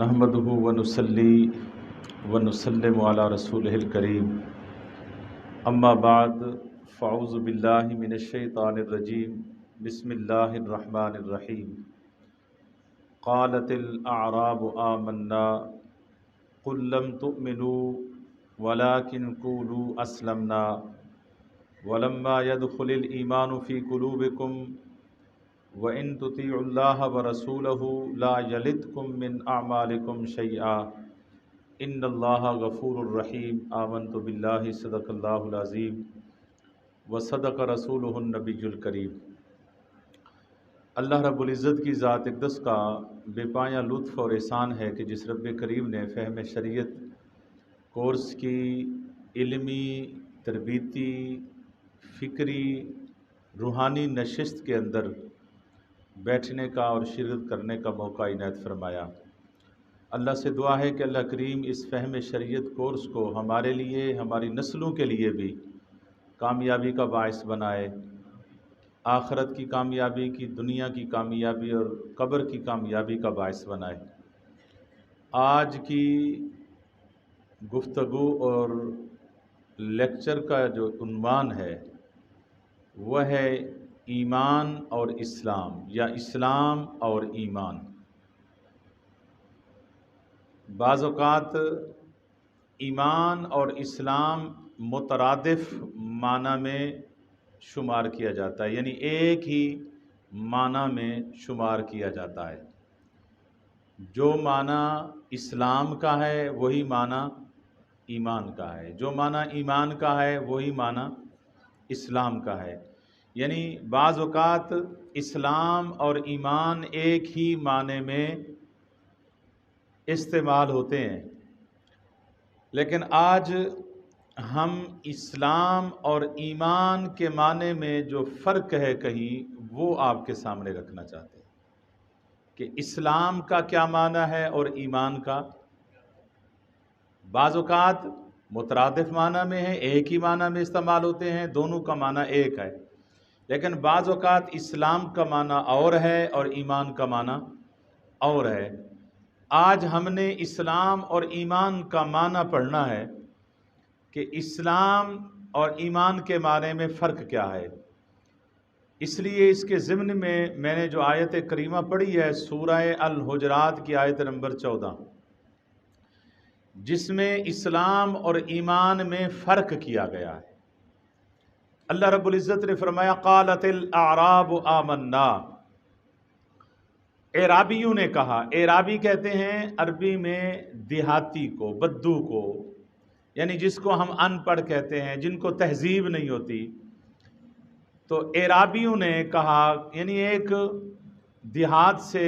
نحمدہ ونصلی ونسلم علی رسولہ الکریم اما بعد فاعوذ باللہ من الشیطان الرجیم بسم اللہ الرحمن الرحیم قالت الاعراب آمنا قل لم تؤمنوا ولكن قولوا اسلمنا ولما يدخل الایمان فی قلوبکم وَإِن تُطِيعُوا اللَّهَ وَرَسُولَهُ لَا يَلِتْكُم مِّنْ أَعْمَالِكُمْ شَيْئًا إِنَّ اللَّهَ غَفُورٌ رَّحِيمٌ آمَنتُ بِاللَّهِ صدق اللہ العظیم وصدق رسولہ النبی الکریم۔ اللہ رب العزت کی ذات اقدس کا بے پایہ لطف اور احسان ہے کہ جس رب کریم نے فہم شریعت کورس کی علمی، تربیتی، فکری، روحانی نشست کے اندر بیٹھنے کا اور شرکت کرنے کا موقع عنایت فرمایا۔ اللہ سے دعا ہے کہ اللہ کریم اس فہم شریعت کورس کو ہمارے لیے، ہماری نسلوں کے لیے بھی کامیابی کا باعث بنائے، آخرت کی کامیابی کی، دنیا کی کامیابی اور قبر کی کامیابی کا باعث بنائے۔ آج کی گفتگو اور لیکچر کا جو عنوان ہے وہ ہے ایمان اور اسلام، یا اسلام اور ایمان۔ بعض اوقات ایمان اور اسلام مترادف معنی میں شمار کیا جاتا ہے، یعنی ایک ہی معنی میں شمار کیا جاتا ہے۔ جو معنی اسلام کا ہے وہی معنی ایمان کا ہے، جو معنی ایمان کا ہے وہی معنی اسلام کا ہے۔ یعنی بعض اوقات اسلام اور ایمان ایک ہی معنی میں استعمال ہوتے ہیں، لیکن آج ہم اسلام اور ایمان کے معنی میں جو فرق ہے کہیں وہ آپ کے سامنے رکھنا چاہتے ہیں کہ اسلام کا کیا معنی ہے اور ایمان کا۔ بعض اوقات مترادف معنی میں ہے، ایک ہی معنی میں استعمال ہوتے ہیں، دونوں کا معنی ایک ہے، لیکن بعض اوقات اسلام کا معنی اور ہے اور ایمان کا معنی اور ہے۔ آج ہم نے اسلام اور ایمان کا معنی پڑھنا ہے کہ اسلام اور ایمان کے معنی میں فرق کیا ہے۔ اس لیے اس کے ضمن میں نے جو آیت کریمہ پڑھی ہے سورہ الحجرات کی آیت نمبر 14، جس میں اسلام اور ایمان میں فرق کیا گیا ہے۔ اللہ رب العزت نے فرمایا قالت الاعراب آمنا، اعرابیوں نے کہا۔ اعرابی کہتے ہیں عربی میں دیہاتی کو، بدو کو، یعنی جس کو ہم ان پڑھ کہتے ہیں، جن کو تہذیب نہیں ہوتی۔ تو اعرابیوں نے کہا، یعنی ایک دیہات سے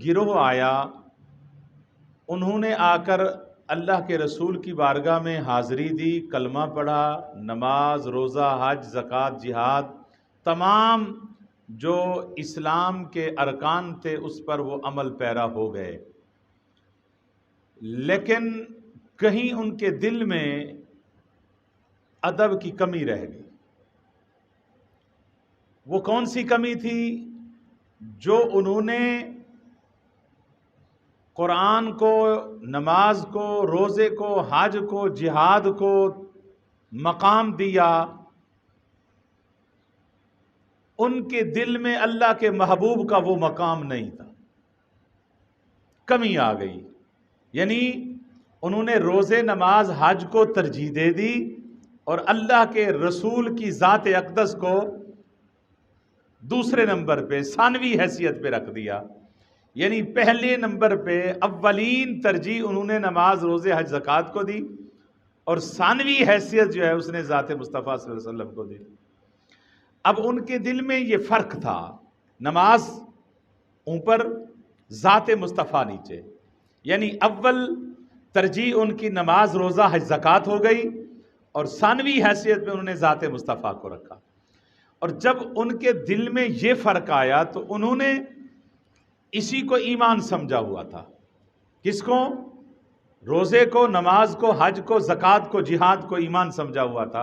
گروہ آیا، انہوں نے آ کر اللہ کے رسول کی بارگاہ میں حاضری دی، کلمہ پڑھا، نماز، روزہ، حج، زکوٰۃ، جہاد، تمام جو اسلام کے ارکان تھے اس پر وہ عمل پیرا ہو گئے، لیکن کہیں ان کے دل میں ادب کی کمی رہ گئی۔ وہ کون سی کمی تھی؟ جو انہوں نے قرآن کو، نماز کو، روزے کو، حج کو، جہاد کو مقام دیا، ان کے دل میں اللہ کے محبوب کا وہ مقام نہیں تھا، کمی آ گئی۔ یعنی انہوں نے روزے، نماز، حج کو ترجیح دے دی اور اللہ کے رسول کی ذات اقدس کو دوسرے نمبر پہ، ثانوی حیثیت پہ رکھ دیا۔ یعنی پہلے نمبر پہ اولین ترجیح انہوں نے نماز، روزے، حج، زکوٰۃ کو دی، اور ثانوی حیثیت جو ہے اس نے ذات مصطفیٰ صلی اللہ علیہ وسلم کو دی۔ اب ان کے دل میں یہ فرق تھا، نماز اوپر، ذات مصطفیٰ نیچے، یعنی اول ترجیح ان کی نماز، روزہ، حج، زکوٰۃ ہو گئی، اور ثانوی حیثیت پہ انہوں نے ذات مصطفیٰ کو رکھا۔ اور جب ان کے دل میں یہ فرق آیا تو انہوں نے اسی کو ایمان سمجھا ہوا تھا۔ کس کو؟ روزے کو، نماز کو، حج کو، زکوٰۃ کو، جہاد کو ایمان سمجھا ہوا تھا۔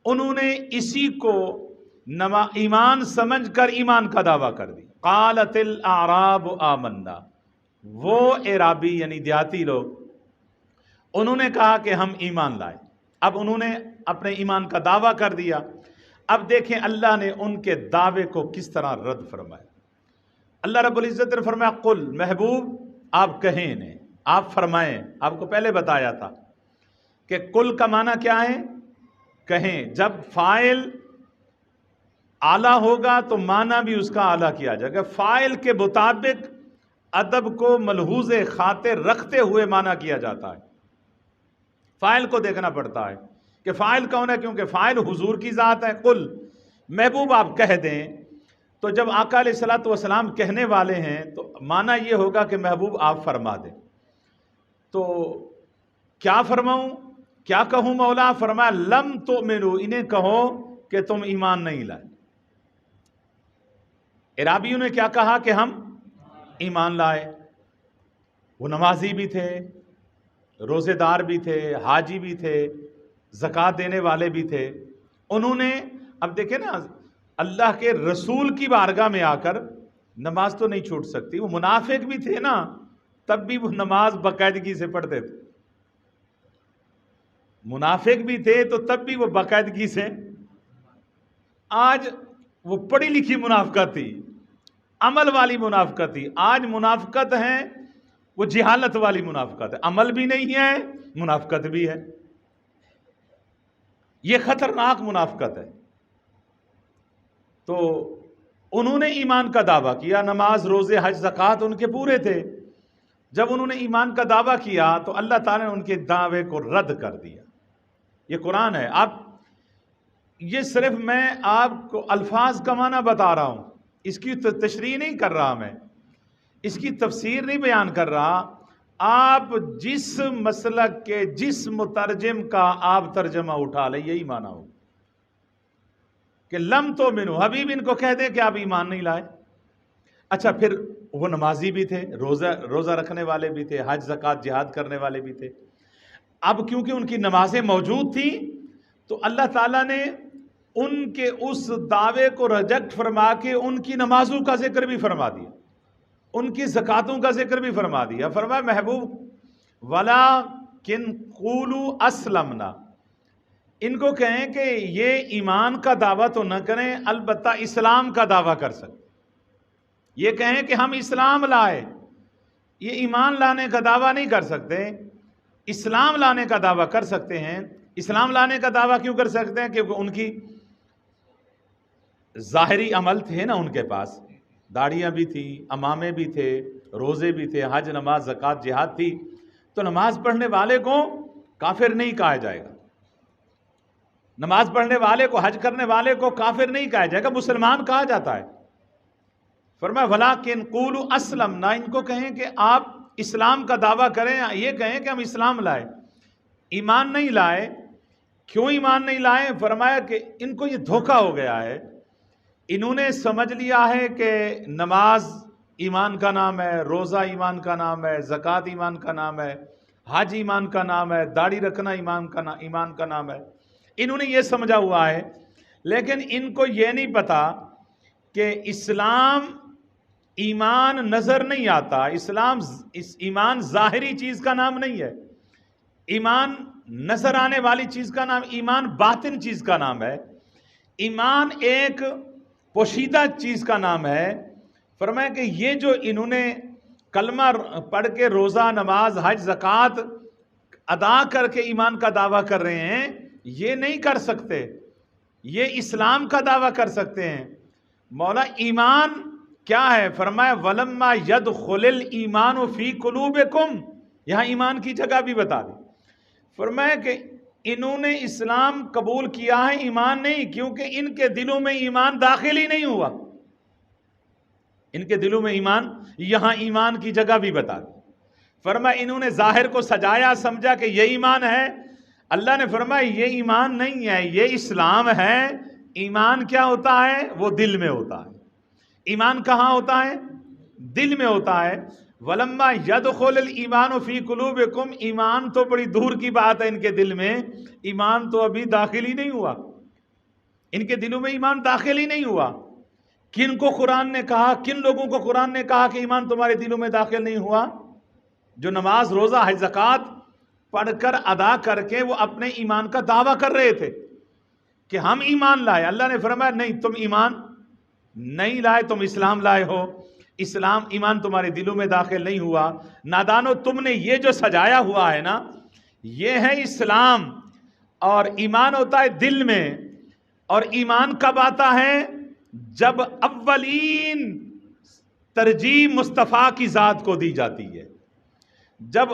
انہوں نے اسی کو ایمان سمجھ کر ایمان کا دعویٰ کر دی۔ قالت الاعراب آمنا، وہ اعرابی یعنی دیہاتی لوگ، انہوں نے کہا کہ ہم ایمان لائے. اب انہوں نے اپنے ایمان کا دعویٰ کر دیا. اب دیکھیں اللہ نے ان کے دعوے کو کس طرح رد فرمایا. اللہ رب العزت نے فرمایا قل، محبوب آپ کہیں انہیں، آپ فرمائیں. آپ کو پہلے بتایا تھا کہ قل کا معنی کیا ہے؟ کہیں. جب فاعل اعلیٰ ہوگا تو معنی بھی اس کا اعلیٰ کیا جائے گا. فاعل کے مطابق ادب کو ملحوظ خاطر رکھتے ہوئے معنی کیا جاتا ہے. فاعل کو دیکھنا پڑتا ہے کہ فاعل کون ہے، کیونکہ فاعل حضور کی ذات ہے. قل، محبوب آپ کہہ دیں. تو جب آقا علیہ الصلوۃ والسلام کہنے والے ہیں تو معنی یہ ہوگا کہ محبوب آپ فرما دیں. تو کیا فرماؤں، کیا کہوں مولا؟ فرمایا لم تؤمنوا، انہیں کہو کہ تم ایمان نہیں لائے. اعرابیوں نے کیا کہا کہ ہم ایمان لائے. وہ نمازی بھی تھے، روزے دار بھی تھے، حاجی بھی تھے، زکوٰۃ دینے والے بھی تھے. انہوں نے، اب دیکھیں نا، اللہ کے رسول کی بارگاہ میں آ کر نماز تو نہیں چھوٹ سکتی. وہ منافق بھی تھے نا، تب بھی وہ نماز باقاعدگی سے پڑھتے تھے. منافق بھی تھے تو تب بھی وہ باقاعدگی سے. آج وہ پڑھی لکھی منافقت تھی، عمل والی منافقت تھی. آج منافقت ہے وہ جہالت والی منافقت ہے. عمل بھی نہیں ہے، منافقت بھی ہے. یہ خطرناک منافقت ہے. تو انہوں نے ایمان کا دعویٰ کیا، نماز روزے حج زکوٰۃ ان کے پورے تھے. جب انہوں نے ایمان کا دعویٰ کیا تو اللہ تعالیٰ نے ان کے دعوے کو رد کر دیا. یہ قرآن ہے. آپ یہ صرف میں آپ کو الفاظ کا معنی بتا رہا ہوں، اس کی تشریح نہیں کر رہا، میں اس کی تفسیر نہیں بیان کر رہا. آپ جس مسلک کے جس مترجم کا آپ ترجمہ اٹھا لیں یہی معنی ہو کہ لم تؤمنوا، حبیب ان کو کہہ دیں کہ آپ ایمان نہیں لائے. اچھا، پھر وہ نمازی بھی تھے، روزہ رکھنے والے بھی تھے، حج زکوٰۃ جہاد کرنے والے بھی تھے. اب کیونکہ ان کی نمازیں موجود تھیں تو اللہ تعالیٰ نے ان کے اس دعوے کو ریجیکٹ فرما کے ان کی نمازوں کا ذکر بھی فرما دیا، ان کی زکاتوں کا ذکر بھی فرما دیا. فرمایا محبوب وَلَٰكِنْ قُولُوا أَسْلَمْنَا، ان کو کہیں کہ یہ ایمان کا دعویٰ تو نہ کریں، البتہ اسلام کا دعویٰ کر سکتے. یہ کہیں کہ ہم اسلام لائے، یہ ایمان لانے کا دعویٰ نہیں کر سکتے، اسلام لانے کا دعویٰ کر سکتے ہیں. اسلام لانے کا دعویٰ کیوں کر سکتے ہیں؟ کیونکہ ان کی ظاہری عمل تھے نا، ان کے پاس داڑیاں بھی تھی، امامے بھی تھے، روزے بھی تھے، حج نماز زکوٰۃ جہاد تھی. تو نماز پڑھنے والے کو کافر نہیں کہا جائے گا، نماز پڑھنے والے کو، حج کرنے والے کو کافر نہیں کہا جائے گا، مسلمان کہا جاتا ہے. فرمایا وَلَٰكِنْ قُولُوا أَسْلَمْنَا، ان کو کہیں کہ آپ اسلام کا دعویٰ کریں، یہ کہیں کہ ہم اسلام لائے، ایمان نہیں لائے. کیوں ایمان نہیں لائے؟ فرمایا کہ ان کو یہ دھوکہ ہو گیا ہے. انہوں نے سمجھ لیا ہے کہ نماز ایمان کا نام ہے، روزہ ایمان کا نام ہے، زکوٰۃ ایمان کا نام ہے، حج ایمان کا نام ہے، داڑھی رکھنا ایمان کا نام ہے. انہوں نے یہ سمجھا ہوا ہے، لیکن ان کو یہ نہیں پتا کہ اسلام ایمان نظر نہیں آتا. ایمان ظاہری چیز کا نام نہیں ہے، ایمان نظر آنے والی چیز کا نام، ایمان باطن چیز کا نام ہے. ایمان ایک پوشیدہ چیز کا نام ہے. فرمایا کہ یہ جو انہوں نے کلمہ پڑھ کے روزہ نماز حج زکوٰۃ ادا کر کے ایمان کا دعویٰ کر رہے ہیں، یہ نہیں کر سکتے، یہ اسلام کا دعویٰ کر سکتے ہیں. مولا ایمان کیا ہے؟ فرمایا وَلَمَّا يَدْخُلِ الْإِيمَانُ فِي قُلُوبِكُمْ، یہاں ایمان کی جگہ بھی بتا دی. فرمایا کہ انہوں نے اسلام قبول کیا ہے، ایمان نہیں، کیونکہ ان کے دلوں میں ایمان داخل ہی نہیں ہوا. ان کے دلوں میں ایمان، یہاں ایمان کی جگہ بھی بتا دی. فرمایا انہوں نے ظاہر کو سجایا، سمجھا کہ یہ ایمان ہے. اللہ نے فرمایا یہ ایمان نہیں ہے، یہ اسلام ہے. ایمان کیا ہوتا ہے؟ وہ دل میں ہوتا ہے. ایمان کہاں ہوتا ہے؟ دل میں ہوتا ہے. وَلَمَّا يَدْخُلِ الْإِيمَانُ فِي قُلُوبِكُمْ، ایمان تو بڑی دور کی بات ہے ان کے دل میں، ایمان تو ابھی داخل ہی نہیں ہوا، ان کے دلوں میں ایمان داخل ہی نہیں ہوا. کن کو قرآن نے کہا، کن لوگوں کو قرآن نے کہا کہ ایمان تمہارے دلوں میں داخل نہیں ہوا؟ جو نماز روزہ حج زکوٰۃ پڑھ کر ادا کر کے وہ اپنے ایمان کا دعویٰ کر رہے تھے کہ ہم ایمان لائے۔ اللہ نے فرمایا نہیں، تم ایمان نہیں لائے، تم اسلام لائے ہو، اسلام ایمان تمہارے دلوں میں داخل نہیں ہوا۔ نادانو، تم نے یہ جو سجایا ہوا ہے نا، یہ ہے اسلام، اور ایمان ہوتا ہے دل میں، اور ایمان کب آتا ہے؟ جب اولین ترجیح مصطفیٰ کی ذات کو دی جاتی ہے، جب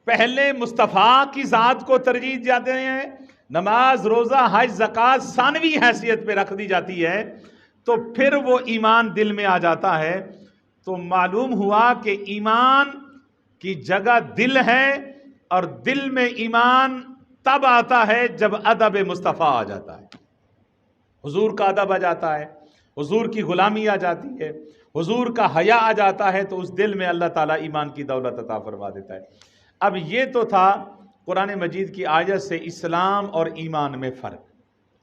پہلے مصطفیٰ کی ذات کو ترجیح جاتے ہیں، نماز روزہ حج زکوٰۃ ثانوی حیثیت پہ رکھ دی جاتی ہے، تو پھر وہ ایمان دل میں آ جاتا ہے۔ تو معلوم ہوا کہ ایمان کی جگہ دل ہے، اور دل میں ایمان تب آتا ہے جب ادب مصطفیٰ آ جاتا ہے، حضور کا ادب آ جاتا ہے، حضور کی غلامی آ جاتی ہے، حضور کا حیا آ جاتا ہے، تو اس دل میں اللہ تعالیٰ ایمان کی دولت عطا فرما دیتا ہے۔ اب یہ تو تھا قرآن مجید کی آیت سے اسلام اور ایمان میں فرق۔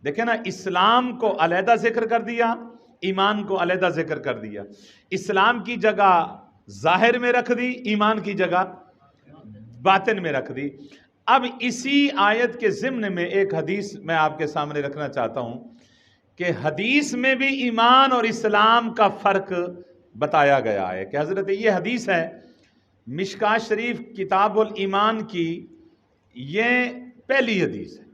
دیکھیں نا، اسلام کو علیحدہ ذکر کر دیا، ایمان کو علیحدہ ذکر کر دیا، اسلام کی جگہ ظاہر میں رکھ دی، ایمان کی جگہ باطن میں رکھ دی۔ اب اسی آیت کے ضمن میں ایک حدیث میں آپ کے سامنے رکھنا چاہتا ہوں کہ حدیث میں بھی ایمان اور اسلام کا فرق بتایا گیا ہے، کہ حضرت یہ حدیث ہے مشکوٰۃ شریف کتاب الایمان کی، یہ پہلی حدیث ہے۔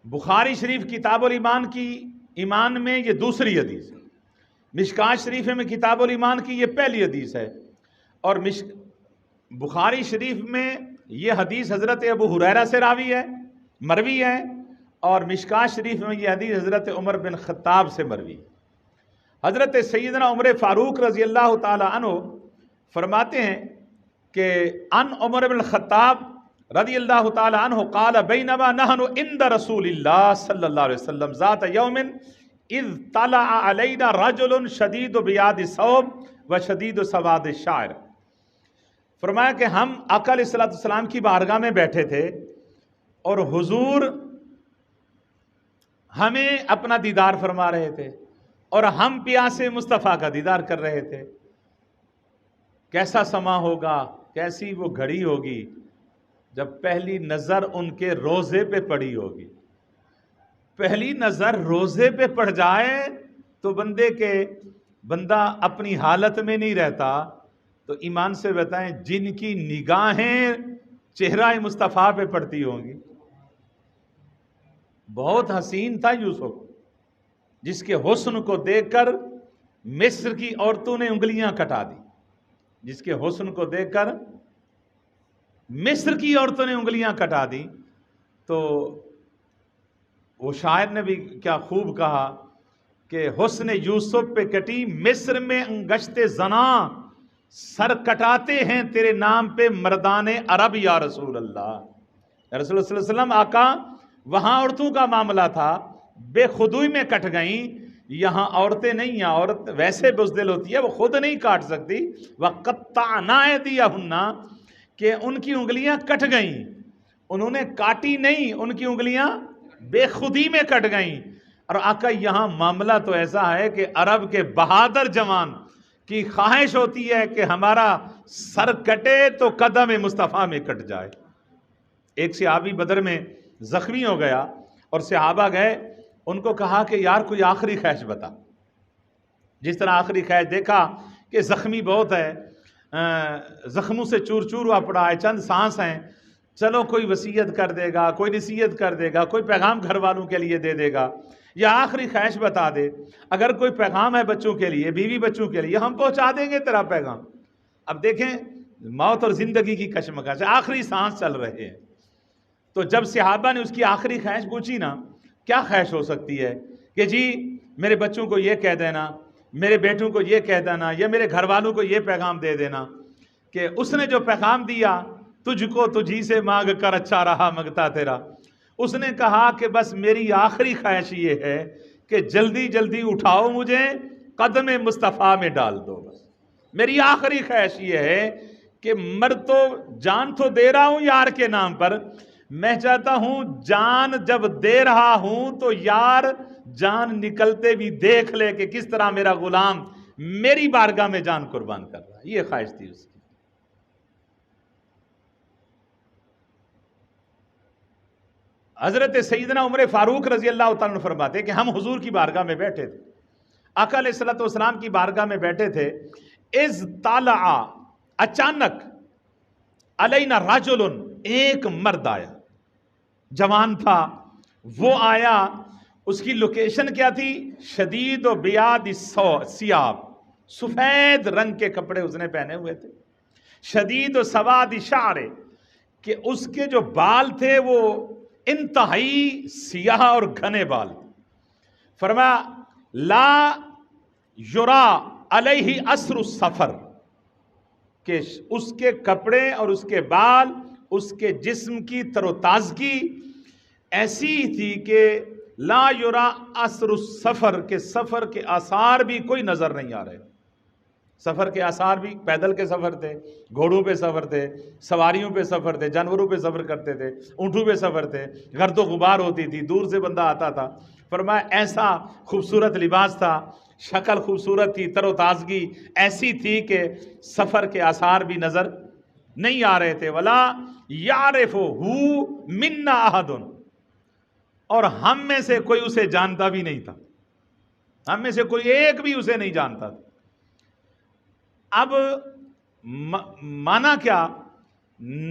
بخاری شریف کتاب الایمان کی ایمان میں یہ دوسری حدیث ہے، مشکوٰۃ شریف میں کتاب الایمان کی یہ پہلی حدیث ہے، اور بخاری شریف میں یہ حدیث حضرت ابو ہریرہ سے راوی ہے، مروی ہے، اور مشکوٰۃ شریف میں یہ حدیث حضرت عمر بن خطاب سے مروی ہے۔ حضرت سیدنا عمر فاروق رضی اللہ تعالی عنہ فرماتے ہیں کہ ان عمر بن الخطاب رضی اللہ تعالی عنہ قال بینما نحن عند رسول اللہ صلی اللہ علیہ وسلم ذات یوم اذ طلع علینا رجل شدید بیاض الثوب و شدید سواد الشعر۔ فرمایا کہ ہم آقا علیہ السلام کی بارگاہ میں بیٹھے تھے، اور حضور ہمیں اپنا دیدار فرما رہے تھے، اور ہم پیاسے مصطفیٰ کا دیدار کر رہے تھے۔ کیسا سما ہوگا، کیسی وہ گھڑی ہوگی جب پہلی نظر ان کے روزے پہ پڑی ہوگی۔ پہلی نظر روزے پہ پڑ جائے تو بندہ اپنی حالت میں نہیں رہتا۔ تو ایمان سے بتائیں، جن کی نگاہیں چہرہ مصطفیٰ پہ پڑتی ہوں گی۔ بہت حسین تھا یوسف، جس کے حسن کو دیکھ کر مصر کی عورتوں نے انگلیاں کٹا دی، جس کے حسن کو دیکھ کر مصر کی عورتوں نے انگلیاں کٹا دی۔ تو وہ شاعر نے بھی کیا خوب کہا کہ حسن یوسف پہ کٹی مصر میں انگشت زناں، سر کٹاتے ہیں تیرے نام پہ مردان عرب یا رسول اللہ۔ یا رسول اللہ صلی اللہ علیہ وسلم، آقا وہاں عورتوں کا معاملہ تھا، بے خودی میں کٹ گئیں، یہاں عورتیں نہیں ہیں، عورت ویسے بزدل ہوتی ہے، وہ خود نہیں کاٹ سکتی۔ وَقَطَّعْنَا أَيْدِيَهُنَّ، کہ ان کی انگلیاں کٹ گئیں، انہوں نے کاٹی نہیں، ان کی انگلیاں بے خودی میں کٹ گئیں۔ اور آقا یہاں معاملہ تو ایسا ہے کہ عرب کے بہادر جوان کی خواہش ہوتی ہے کہ ہمارا سر کٹے تو قدم مصطفیٰ میں کٹ جائے۔ ایک صحابی بدر میں زخمی ہو گیا، اور صحابہ گئے، ان کو کہا کہ یار کوئی آخری خواہش بتا۔ جس طرح آخری خواہش دیکھا کہ زخمی بہت ہے، زخموں سے چور چور ہوا پڑا ہے، چند سانس ہیں، چلو کوئی وصیت کر دے گا، کوئی نصیحت کر دے گا، کوئی پیغام گھر والوں کے لیے دے دے گا، یا آخری خواہش بتا دے، اگر کوئی پیغام ہے بچوں کے لیے، بیوی بچوں کے لیے، ہم پہنچا دیں گے تیرا پیغام۔ اب دیکھیں موت اور زندگی کی کشمکش، آخری سانس چل رہے ہیں۔ تو جب صحابہ نے اس کی آخری خواہش پوچھی نا، کیا خواہش ہو سکتی ہے کہ جی میرے بچوں کو یہ کہہ دینا، میرے بیٹوں کو یہ کہہ دینا، یا میرے گھر والوں کو یہ پیغام دے دینا کہ اس نے جو پیغام دیا، تجھ کو تجھی سے مانگ کر اچھا رہا منگتا تیرا۔ اس نے کہا کہ بس میری آخری خواہش یہ ہے کہ جلدی جلدی اٹھاؤ مجھے، قدم مصطفیٰ میں ڈال دو۔ بس میری آخری خواہش یہ ہے کہ مر تو جان تو دے رہا ہوں یار کے نام پر، میں چاہتا ہوں جان جب دے رہا ہوں تو یار جان نکلتے بھی دیکھ لے کہ کس طرح میرا غلام میری بارگاہ میں جان قربان کر رہا ہے، یہ خواہش تھی اس کی۔ حضرت سیدنا عمر فاروق رضی اللہ تعالیٰ عنہ فرماتے کہ ہم حضور کی بارگاہ میں بیٹھے تھے، آقا علیہ الصلوۃ والسلام کی بارگاہ میں بیٹھے تھے، اذ طالع، اچانک، علینا رجل، ایک مرد آیا، جوان تھا، وہ آیا، اس کی لوکیشن کیا تھی؟ شدید و بیاد سیاب، سفید رنگ کے کپڑے اس نے پہنے ہوئے تھے، شدید و سواد شعر، کہ اس کے جو بال تھے وہ انتہائی سیاہ اور گھنے بال تھے۔ فرمایا لا یرا علیہ اثر السفر، کہ اس کے کپڑے اور اس کے بال، اس کے جسم کی تر و تازگی ایسی تھی کہ لا یرا اثر السفر، کہ سفر کے آثار بھی کوئی نظر نہیں آ رہے۔ سفر کے آثار بھی، پیدل کے سفر تھے، گھوڑوں پہ سفر تھے، سواریوں پہ سفر تھے، جانوروں پہ سفر کرتے تھے، اونٹوں پہ سفر تھے، گرد و غبار ہوتی تھی، دور سے بندہ آتا تھا۔ فرمایا ایسا خوبصورت لباس تھا، شکل خوبصورت تھی، تر و تازگی ایسی تھی کہ سفر کے آثار بھی نظر نہیں آ رہے تھے۔ ولا یعرفہ منا احد، اور ہم میں سے کوئی اسے جانتا بھی نہیں تھا، ہم میں سے کوئی ایک بھی اسے نہیں جانتا تھا۔ اب مانا کیا،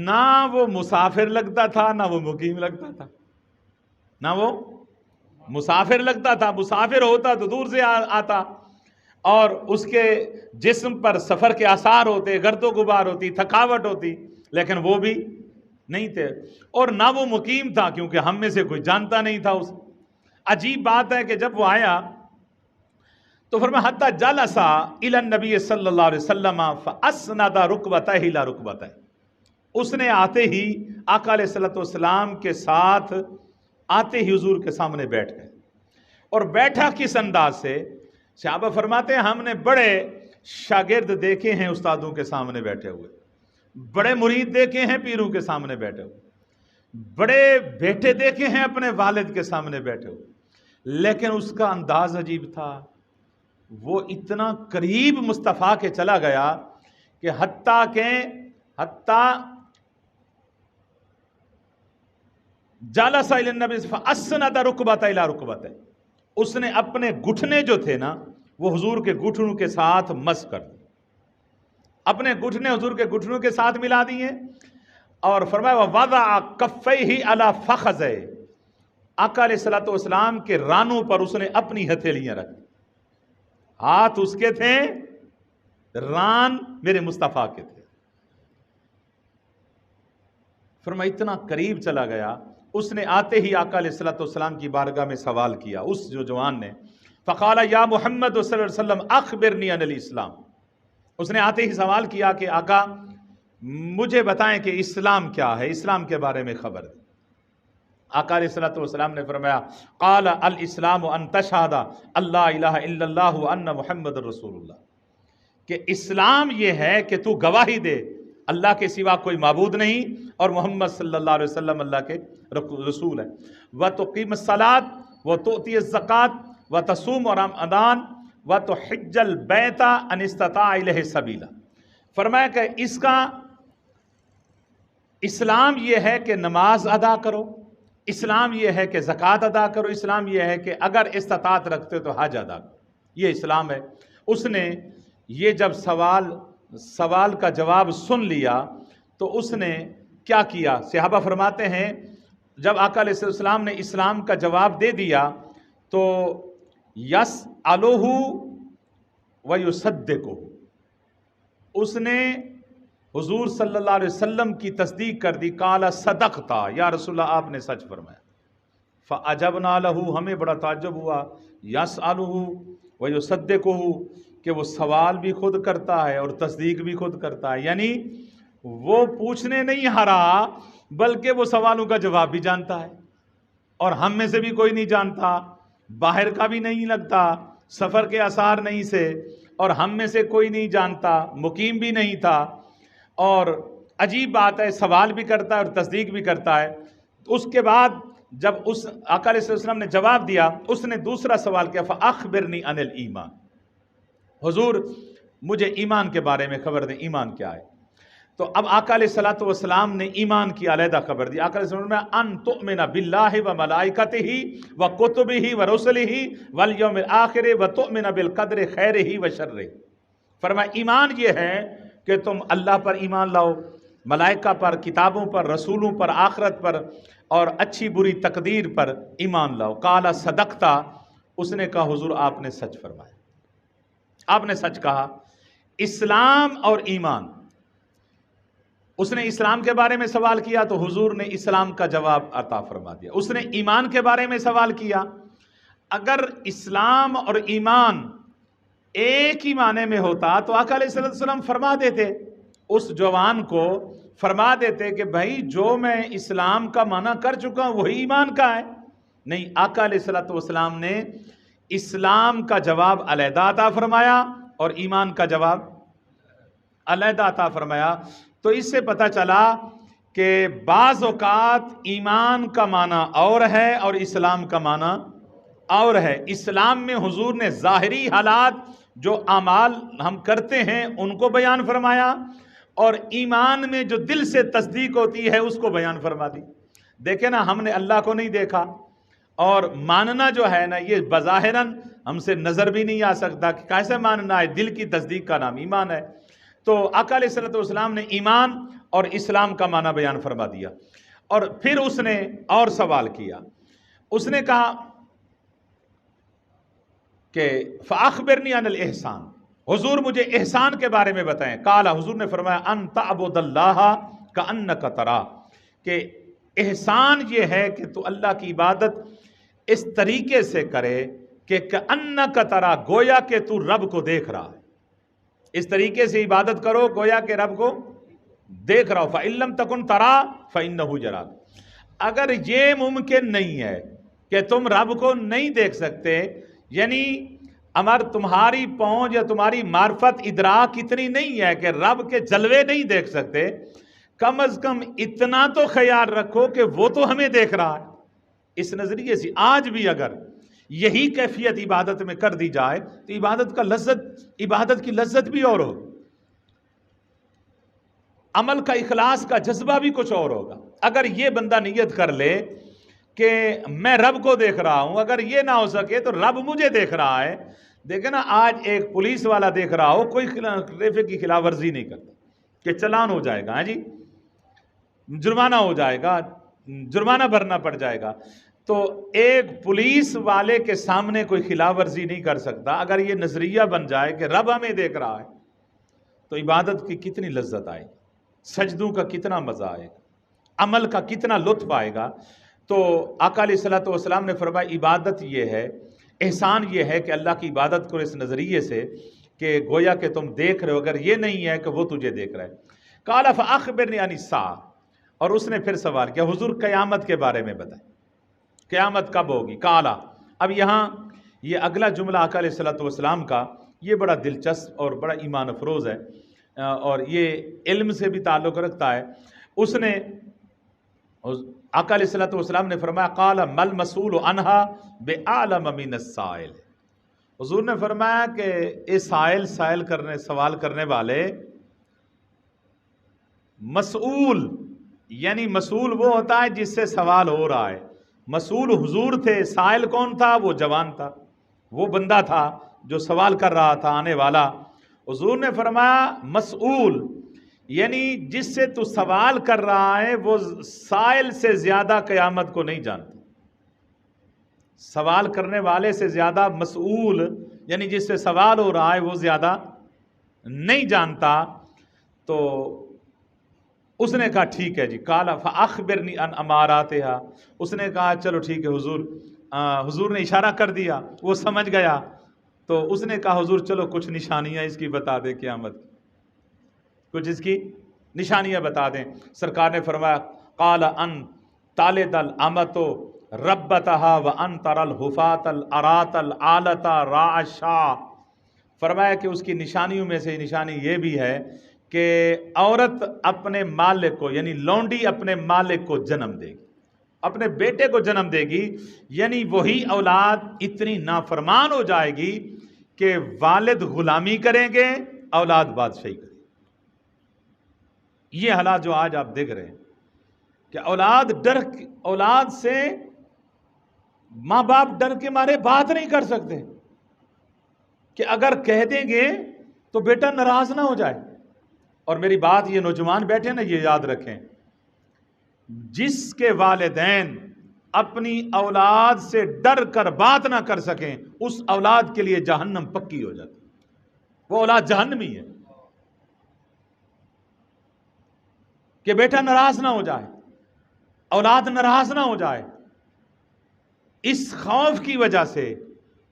نہ وہ مسافر لگتا تھا نہ وہ مقیم لگتا تھا، نہ وہ مسافر لگتا تھا، مسافر ہوتا تو دور سے آتا اور اس کے جسم پر سفر کے آثار ہوتے، گرد و غبار ہوتی، تھکاوٹ ہوتی، لیکن وہ بھی نہیں تھے، اور نہ وہ مقیم تھا کیونکہ ہم میں سے کوئی جانتا نہیں تھا اسے۔ عجیب بات ہے کہ جب وہ آیا تو فرمایا حتی جلسا الی النبی صلی اللہ علیہ وسلم فاسند رکبتہ الی رکبتہ، اس نے آتے ہی آقا علیہ الصلوۃ والسلام کے ساتھ آتے ہی حضور کے سامنے بیٹھ گئے، اور بیٹھا کس انداز سے؟ صحابہ فرماتے ہیں ہم نے بڑے شاگرد دیکھے ہیں استادوں کے سامنے بیٹھے ہوئے، بڑے مرید دیکھے ہیں پیروں کے سامنے بیٹھے ہوئے، بڑے بیٹے دیکھے ہیں اپنے والد کے سامنے بیٹھے ہوئے، لیکن اس کا انداز عجیب تھا، وہ اتنا قریب مصطفیٰ کے چلا گیا کہ حتیٰ جالس الی النبی فاسند رکبتہ الی رکبتہ، اس نے اپنے گھٹنے جو تھے نا وہ حضور کے گھٹنوں کے ساتھ مس کر دی، اپنے گھٹنے حضور کے گھٹنوں کے ساتھ ملا دیے، اور فرمایا وَوَضَعَ كَفَّيْهِ عَلَى فَخَذَيْهِ، آقا علیہ الصلوۃ والسلام کے رانوں پر اس نے اپنی ہتھیلیاں رکھ دی، ہاتھ اس کے تھے، ران میرے مصطفیٰ کے تھے۔ فرمایا اتنا قریب چلا گیا، اس نے آتے ہی آقا علیہ الصلوۃ والسلام کی بارگاہ میں سوال کیا، اس جو جوان نے، فقال یا محمد صلی اللہ علیہ وسلم اخبرنی عن الاسلام، اس نے آتے ہی سوال کیا کہ آقا مجھے بتائیں کہ اسلام کیا ہے، اسلام کے بارے میں خبر دیں۔ آقا علیہ الصلوۃ والسلام نے فرمایا قال الاسلام ان تشہد اللہ الہ الا اللہ وان محمد رسول اللہ، کہ اسلام یہ ہے کہ تو گواہی دے اللہ کے سوا کوئی معبود نہیں اور محمد صلی اللہ علیہ وسلم اللہ کے رسول ہے، وتقیم الصلاۃ وتؤتی الزکوٰۃ وتصوم رمضان وتحج البیت ان استطاع الیہ سبیلا۔ فرمایا کہ اس کا اسلام یہ ہے کہ نماز ادا کرو، اسلام یہ ہے کہ زکوٰۃ ادا کرو، اسلام یہ ہے کہ اگر استطاعت رکھتے ہو تو حج ادا کرو، یہ اسلام ہے۔ اس نے یہ جب سوال کا جواب سن لیا تو اس نے کیا کیا؟ صحابہ فرماتے ہیں جب آقا علیہ السلام نے اسلام کا جواب دے دیا تو یسألہ ویصدقہ، اس نے حضور صلی اللہ علیہ وسلم کی تصدیق کر دی، قال صدقتا یا رسول اللہ، آپ نے سچ فرمایا۔ فعجبنا لہ، ہمیں بڑا تعجب ہوا، یسألہ ویصدقہ، کہ وہ سوال بھی خود کرتا ہے اور تصدیق بھی خود کرتا ہے، یعنی وہ پوچھنے نہیں آ رہا بلکہ وہ سوالوں کا جواب بھی جانتا ہے، اور ہم میں سے بھی کوئی نہیں جانتا، باہر کا بھی نہیں لگتا، سفر کے آثار نہیں سے، اور ہم میں سے کوئی نہیں جانتا، مقیم بھی نہیں تھا، اور عجیب بات ہے سوال بھی کرتا ہے اور تصدیق بھی کرتا ہے۔ اس کے بعد جب اس آقا علیہ السلام نے جواب دیا، اس نے دوسرا سوال کیا، فَأَخْبِرْنِي عَنِ الْإِيمَانِ، حضور مجھے ایمان کے بارے میں خبر دیں، ایمان کیا ہے؟ تو اب آقا علیہ السلام نے ایمان کی علیحدہ خبر دی۔ آقا علیہ السلام نے ان تؤمن باللہ و ملائکتہ و کتبہ و رسلہ والیوم الآخر و تؤمن بالقدر خیرہ و شرہ۔ فرمایا ایمان یہ ہے کہ تم اللہ پر ایمان لاؤ، ملائکہ پر، کتابوں پر، رسولوں پر، آخرت پر، اور اچھی بری تقدیر پر ایمان لاؤ۔ قال صدقتا، اس نے کہا حضور آپ نے سچ فرمایا، آپ نے سچ کہا۔ اسلام اور ایمان، اس نے اسلام کے بارے میں سوال کیا تو حضور نے اسلام کا جواب عطا فرما دیا۔ اس نے ایمان کے بارے میں سوال کیا، اگر اسلام اور ایمان ایک ہی معنی میں ہوتا تو آقا علیہ السلام فرما دیتے، اس جوان کو فرما دیتے کہ بھائی جو میں اسلام کا معنی کر چکا ہوں وہی ایمان کا ہے۔ نہیں، آقا علیہ السلام نے اسلام کا جواب علیحدہ عطا فرمایا اور ایمان کا جواب علیحدہ عطا فرمایا۔ تو اس سے پتہ چلا کہ بعض اوقات ایمان کا معنی اور ہے اور اسلام کا معنی اور ہے۔ اسلام میں حضور نے ظاہری حالات جو اعمال ہم کرتے ہیں ان کو بیان فرمایا، اور ایمان میں جو دل سے تصدیق ہوتی ہے اس کو بیان فرما دی۔ دیکھیں نا، ہم نے اللہ کو نہیں دیکھا، اور ماننا جو ہے نا یہ بظاہراً ہم سے نظر بھی نہیں آ سکتا کہ کیسے ماننا ہے، دل کی تصدیق کا نام ایمان ہے۔ تو آقا علیہ السلام نے ایمان اور اسلام کا معنی بیان فرما دیا، اور پھر اس نے اور سوال کیا، اس نے کہا کہ فَأَخْبِرْنِي عَنِ الْإِحْسَانِ، حضور مجھے احسان کے بارے میں بتائیں۔ قال، حضور نے فرمایا ان تعبد اللہ کأنک ترا، کہ احسان یہ ہے کہ تو اللہ کی عبادت اس طریقے سے کرے کہ کأنک ترا، گویا کہ تو رب کو دیکھ رہا ہے۔ اس طریقے سے عبادت کرو گویا کہ رب کو دیکھ رہا ہو۔ فَإِن لَمْ تَكُنْ تَرَا فَإِنَّهُ يَرَاكَ، اگر یہ ممکن نہیں ہے کہ تم رب کو نہیں دیکھ سکتے، یعنی امر تمہاری پہنچ یا تمہاری معرفت ادراک اتنی نہیں ہے کہ رب کے جلوے نہیں دیکھ سکتے، کم از کم اتنا تو خیال رکھو کہ وہ تو ہمیں دیکھ رہا ہے۔ اس نظریے سے آج بھی اگر یہی کیفیت عبادت میں کر دی جائے تو عبادت کی لذت بھی اور ہوگی، عمل کا اخلاص کا جذبہ بھی کچھ اور ہوگا۔ اگر یہ بندہ نیت کر لے کہ میں رب کو دیکھ رہا ہوں، اگر یہ نہ ہو سکے تو رب مجھے دیکھ رہا ہے۔ دیکھیں نا، آج ایک پولیس والا دیکھ رہا ہو، کوئی ٹریفک کی خلاف ورزی نہیں کرتا کہ چلان ہو جائے گا، ہاں جی جرمانہ ہو جائے گا، جرمانہ بھرنا پڑ جائے گا، تو ایک پولیس والے کے سامنے کوئی خلاف ورزی نہیں کر سکتا۔ اگر یہ نظریہ بن جائے کہ رب ہمیں دیکھ رہا ہے تو عبادت کی کتنی لذت آئے گی، سجدوں کا کتنا مزہ آئے گا، عمل کا کتنا لطف آئے گا۔ تو آقا علیہ السلام نے فرمایا عبادت یہ ہے، احسان یہ ہے کہ اللہ کی عبادت کرو اس نظریے سے کہ گویا کہ تم دیکھ رہے ہو، اگر یہ نہیں ہے کہ وہ تجھے دیکھ رہا ہے۔ قال فأخبرنی عن الساعہ، اور اس نے پھر سوال کیا، حضور قیامت کے بارے میں بتائیں، قیامت کب ہوگی؟ قال، اب یہاں یہ اگلا جملہ آقا علیہ السلام کا یہ بڑا دلچسپ اور بڑا ایمان افروز ہے، اور یہ علم سے بھی تعلق رکھتا ہے۔ اس نے آقا علیہ السلام نے فرمایا قال مل مسئول عنہا بأعلم من السائل، حضور نے فرمایا کہ اس سوال کرنے والے مسئول، یعنی مسئول وہ ہوتا ہے جس سے سوال ہو رہا ہے، مسئول حضور تھے، سائل کون تھا؟ وہ جوان تھا، وہ بندہ تھا جو سوال کر رہا تھا آنے والا۔ حضور نے فرمایا مسئول یعنی جس سے تو سوال کر رہا ہے وہ سائل سے زیادہ قیامت کو نہیں جانتا، سوال کرنے والے سے زیادہ مسئول یعنی جس سے سوال ہو رہا ہے وہ زیادہ نہیں جانتا۔ تو اس نے کہا ٹھیک ہے جی، قال فأخبرنی عن اماراتها، اس نے کہا چلو ٹھیک ہے حضور، حضور نے اشارہ کر دیا، وہ سمجھ گیا، تو اس نے کہا حضور چلو کچھ نشانیاں اس کی بتا دیں، قیامت کی کچھ اس کی نشانیاں بتا دیں۔ سرکار نے فرمایا قال ان تالد الامۃ ربتها وان ترى الحفاة العراة العالة راع الشاة، فرمایا کہ اس کی نشانیوں میں سے نشانی یہ بھی ہے کہ عورت اپنے مالک کو یعنی لونڈی اپنے مالک کو جنم دے گی، اپنے بیٹے کو جنم دے گی، یعنی وہی اولاد اتنی نافرمان ہو جائے گی کہ والد غلامی کریں گے، اولاد بادشاہی کریں گے۔ یہ حالات جو آج آپ دیکھ رہے ہیں کہ اولاد سے ماں باپ ڈر کے مارے بات نہیں کر سکتے کہ اگر کہہ دیں گے تو بیٹا ناراض نہ ہو جائے۔ اور میری بات یہ نوجوان بیٹھے نا، یہ یاد رکھیں، جس کے والدین اپنی اولاد سے ڈر کر بات نہ کر سکیں، اس اولاد کے لیے جہنم پکی ہو جاتی، وہ اولاد جہنمی ہے۔ کہ بیٹا ناراض نہ ہو جائے، اولاد ناراض نہ ہو جائے، اس خوف کی وجہ سے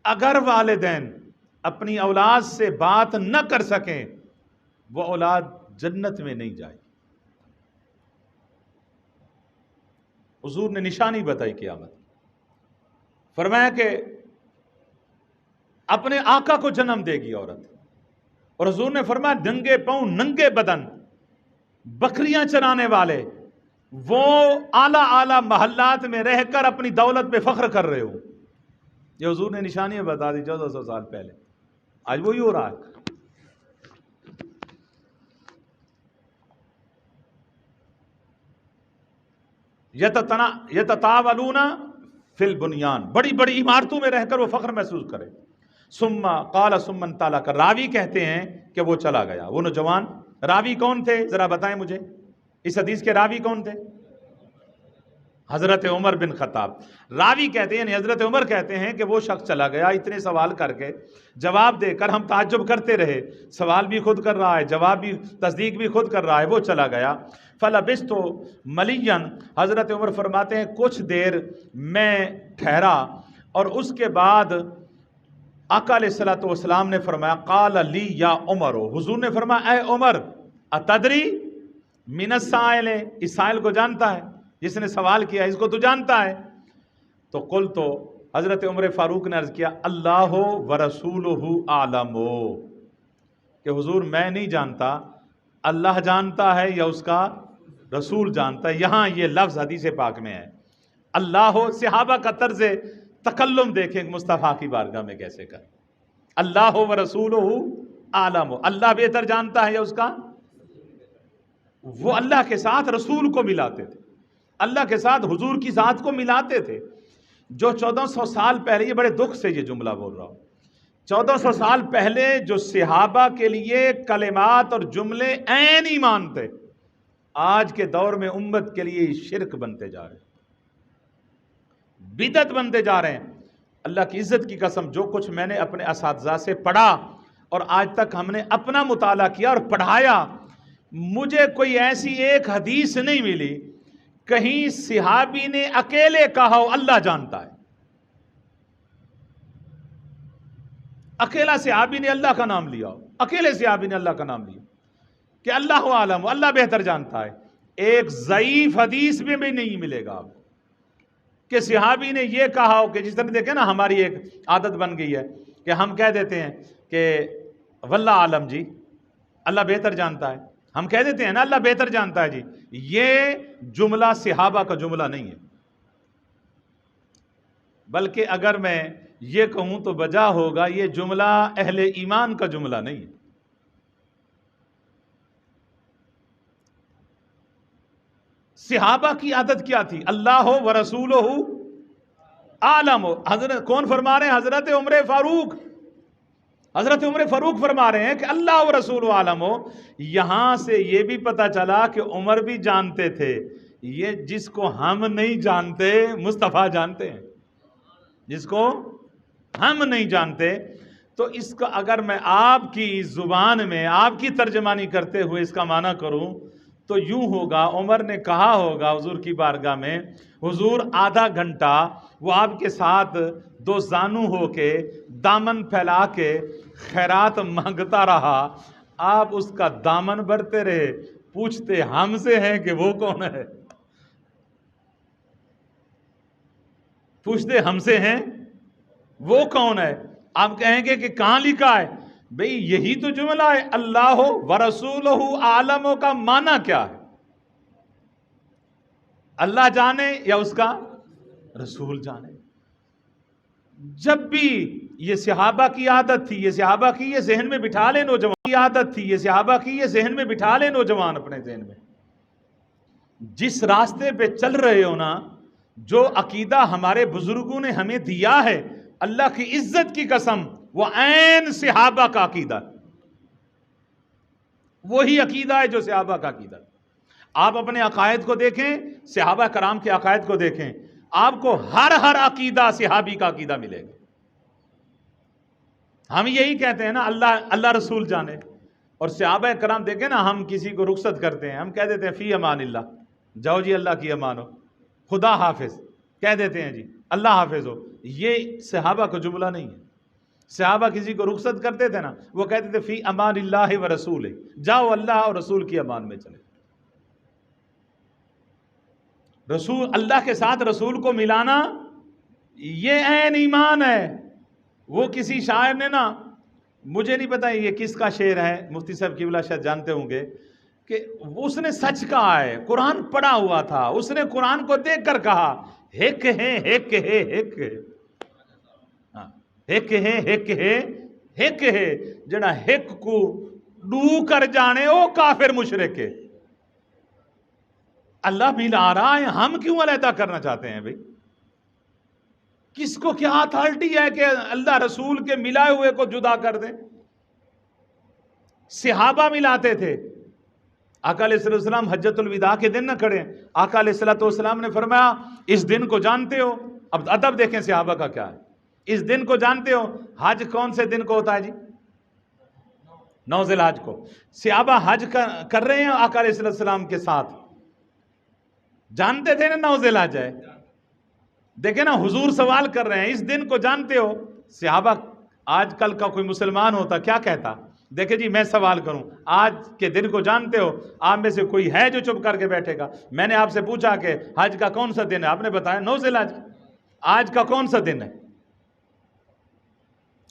اگر والدین اپنی اولاد سے بات نہ کر سکیں، وہ اولاد جنت میں نہیں جائے۔ حضور نے نشانی بتائی قیامت، فرمایا کہ اپنے آقا کو جنم دے گی عورت، اور حضور نے فرمایا ننگے پاؤں ننگے بدن بکریاں چرانے والے، وہ اعلیٰ محلات میں رہ کر اپنی دولت پہ فخر کر رہے ہو۔ یہ حضور نے نشانیاں بتا دی 1400 سال پہلے، آج وہی ہو رہا ہے۔ یتطاولون فی البنیان، بڑی بڑی عمارتوں میں رہ کر وہ فخر محسوس کرے۔ ثم قال ثم انطلق، راوی کہتے ہیں کہ وہ چلا گیا۔ وہ نوجوان راوی کون تھے ذرا بتائیں مجھے، اس حدیث کے راوی کون تھے؟ حضرت عمر بن خطاب۔ راوی کہتے ہیں، یعنی حضرت عمر کہتے ہیں کہ وہ شخص چلا گیا، اتنے سوال کر کے جواب دے کر ہم تعجب کرتے رہے، سوال بھی خود کر رہا ہے، جواب بھی، تصدیق بھی خود کر رہا ہے، وہ چلا گیا۔ فلبثت ملیا، حضرت عمر فرماتے ہیں کچھ دیر میں ٹھہرا، اور اس کے بعد آقا علیہ الصلوۃ والسلام نے فرمایا قال لی یا عمر، حضور نے فرمایا اے عمر اتدری من السائل، اس سائل کو جانتا ہے، جس نے سوال کیا اس کو تو جانتا ہے؟ تو قل، تو حضرت عمر فاروق نے عرض کیا اللہ ورسولہ اعلم، کہ حضور میں نہیں جانتا، اللہ جانتا ہے یا اس کا رسول جانتا ہے۔ یہاں یہ لفظ حدیث پاک میں ہے اللہ، صحابہ کا طرز تکلم دیکھیں مصطفیٰ کی بارگاہ میں کیسے کر، اللہ ورسولہ اعلم، اللہ بہتر جانتا ہے یا اس کا، وہ اللہ کے ساتھ رسول کو ملاتے تھے، اللہ کے ساتھ حضور کی ذات کو ملاتے تھے۔ جو 1400 سال پہلے، یہ بڑے دکھ سے یہ جملہ بول رہا ہوں، 1400 سال پہلے جو صحابہ کے لیے کلمات اور جملے عین ایمان تھے، آج کے دور میں امت کے لیے شرک بنتے جا رہے ہیں، بدعت بنتے جا رہے ہیں۔ اللہ کی عزت کی قسم، جو کچھ میں نے اپنے اساتذہ سے پڑھا اور آج تک ہم نے اپنا مطالعہ کیا اور پڑھایا، مجھے کوئی ایسی ایک حدیث نہیں ملی کہیں صحابی نے اکیلے کہا ہو اللہ جانتا ہے، اکیلا صحابی نے اللہ کا نام لیا ہو، اکیلے صحابی نے اللہ کا نام لیا کہ اللہ عالم، اللہ بہتر جانتا ہے، ایک ضعیف حدیث میں بھی نہیں ملے گا آپ کہ صحابی نے یہ کہا ہو، کہ جس طرح دیکھیں نا ہماری ایک عادت بن گئی ہے کہ ہم کہہ دیتے ہیں کہ واللہ عالم جی، اللہ بہتر جانتا ہے، ہم کہہ دیتے ہیں نا اللہ بہتر جانتا ہے جی، یہ جملہ صحابہ کا جملہ نہیں ہے، بلکہ اگر میں یہ کہوں تو بجا ہوگا یہ جملہ اہل ایمان کا جملہ نہیں ہے۔ صحابہ کی عادت کیا تھی؟ اللہ ورسولہ اعلم، حضرت کون فرما رہے ہیں؟ حضرت عمر فاروق، حضرت عمر فاروق فرما رہے ہیں کہ اللہ و رسول عالم ہو۔ یہاں سے یہ بھی پتا چلا کہ عمر بھی جانتے تھے، یہ جس کو ہم نہیں جانتے مصطفیٰ جانتے ہیں، جس کو ہم نہیں جانتے۔ تو اس کا اگر میں آپ کی زبان میں آپ کی ترجمانی کرتے ہوئے اس کا معنی کروں تو یوں ہوگا، عمر نے کہا ہوگا حضور کی بارگاہ میں، حضور آدھا گھنٹہ وہ آپ کے ساتھ دو زانو ہو کے دامن پھیلا کے خیرات مانگتا رہا، آپ اس کا دامن بھرتے رہے، پوچھتے ہم سے ہیں کہ وہ کون ہے، پوچھتے ہم سے ہیں وہ کون ہے، آپ کہیں گے کہ کہاں لکھا ہے؟ بھئی یہی تو جملہ ہے، اللہ ورسولہ عالم کا معنی کیا ہے؟ اللہ جانے یا اس کا رسول جانے۔ جب بھی یہ صحابہ کی عادت تھی، یہ صحابہ کی یہ ذہن میں بٹھا لیں نوجوان کی عادت تھی، یہ صحابہ کی یہ ذہن میں بٹھا لیں نوجوان اپنے ذہن میں، جس راستے پہ چل رہے ہو نا، جو عقیدہ ہمارے بزرگوں نے ہمیں دیا ہے، اللہ کی عزت کی قسم وہ عین صحابہ کا عقیدہ، وہی عقیدہ ہے جو صحابہ کا عقیدہ۔ آپ اپنے عقائد کو دیکھیں، صحابہ کرام کے عقائد کو دیکھیں، آپ کو ہر عقیدہ صحابی کا عقیدہ ملے گا۔ ہم یہی کہتے ہیں نا اللہ رسول جانے، اور صحابہ کرام دیکھیں نا، ہم کسی کو رخصت کرتے ہیں، ہم کہہ دیتے ہیں فی امان اللہ، جاؤ جی اللہ کی امان ہو، خدا حافظ کہہ دیتے ہیں جی، اللہ حافظ ہو۔ یہ صحابہ کا جملہ نہیں ہے۔ صحابہ کسی کو رخصت کرتے تھے نا، وہ کہتے تھے فی امان اللہ و رسول، جاؤ اللہ اور رسول کی امان میں چلے۔ رسول اللہ کے ساتھ رسول کو ملانا یہ عین ایمان ہے۔ وہ کسی شاعر نے نا، مجھے نہیں پتا یہ کس کا شعر ہے، مفتی صاحب قبلہ شاید جانتے ہوں گے، کہ اس نے سچ کہا ہے، قرآن پڑھا ہوا تھا، اس نے قرآن کو دیکھ کر کہا ہک ہے ہک ہے ہک ہے، ہک ہے ہک ہے ہک ہے، جڑا ہک کو ڈو کر جانے او کافر مشرک ہے۔ اللہ ملا رہا ہے، ہم کیوں علیحدہ کرنا چاہتے ہیں بھائی؟ کس کو کیا اتھارٹی ہے کہ اللہ رسول کے ملائے ہوئے کو جدا کر دیں؟ صحابہ ملاتے تھے۔ آقا علیہ السلام حجۃ الوداع کے دن نہ کھڑے، آقا علیہ السلام نے فرمایا اس دن کو جانتے ہو؟ اب ادب دیکھیں صحابہ کا کیا ہے، اس دن کو جانتے ہو؟ حج کون سے دن کو ہوتا ہے جی؟ 9 ذی الحج کو۔ صحابہ حج کر رہے ہیں آقا علیہ السلام کے ساتھ، جانتے تھے نا 9 ذی الحج ہے؟ دیکھیں نا حضور سوال کر رہے ہیں اس دن کو جانتے ہو؟ صحابہ آج کل کا کوئی مسلمان ہوتا کیا کہتا؟ دیکھیں جی میں سوال کروں، آج کے دن کو جانتے ہو؟ آپ میں سے کوئی ہے جو چپ کر کے بیٹھے گا؟ میں نے آپ سے پوچھا کہ حج کا کون سا دن ہے، آپ نے بتایا 9 ذی الحج۔ آج کا کون سا دن ہے؟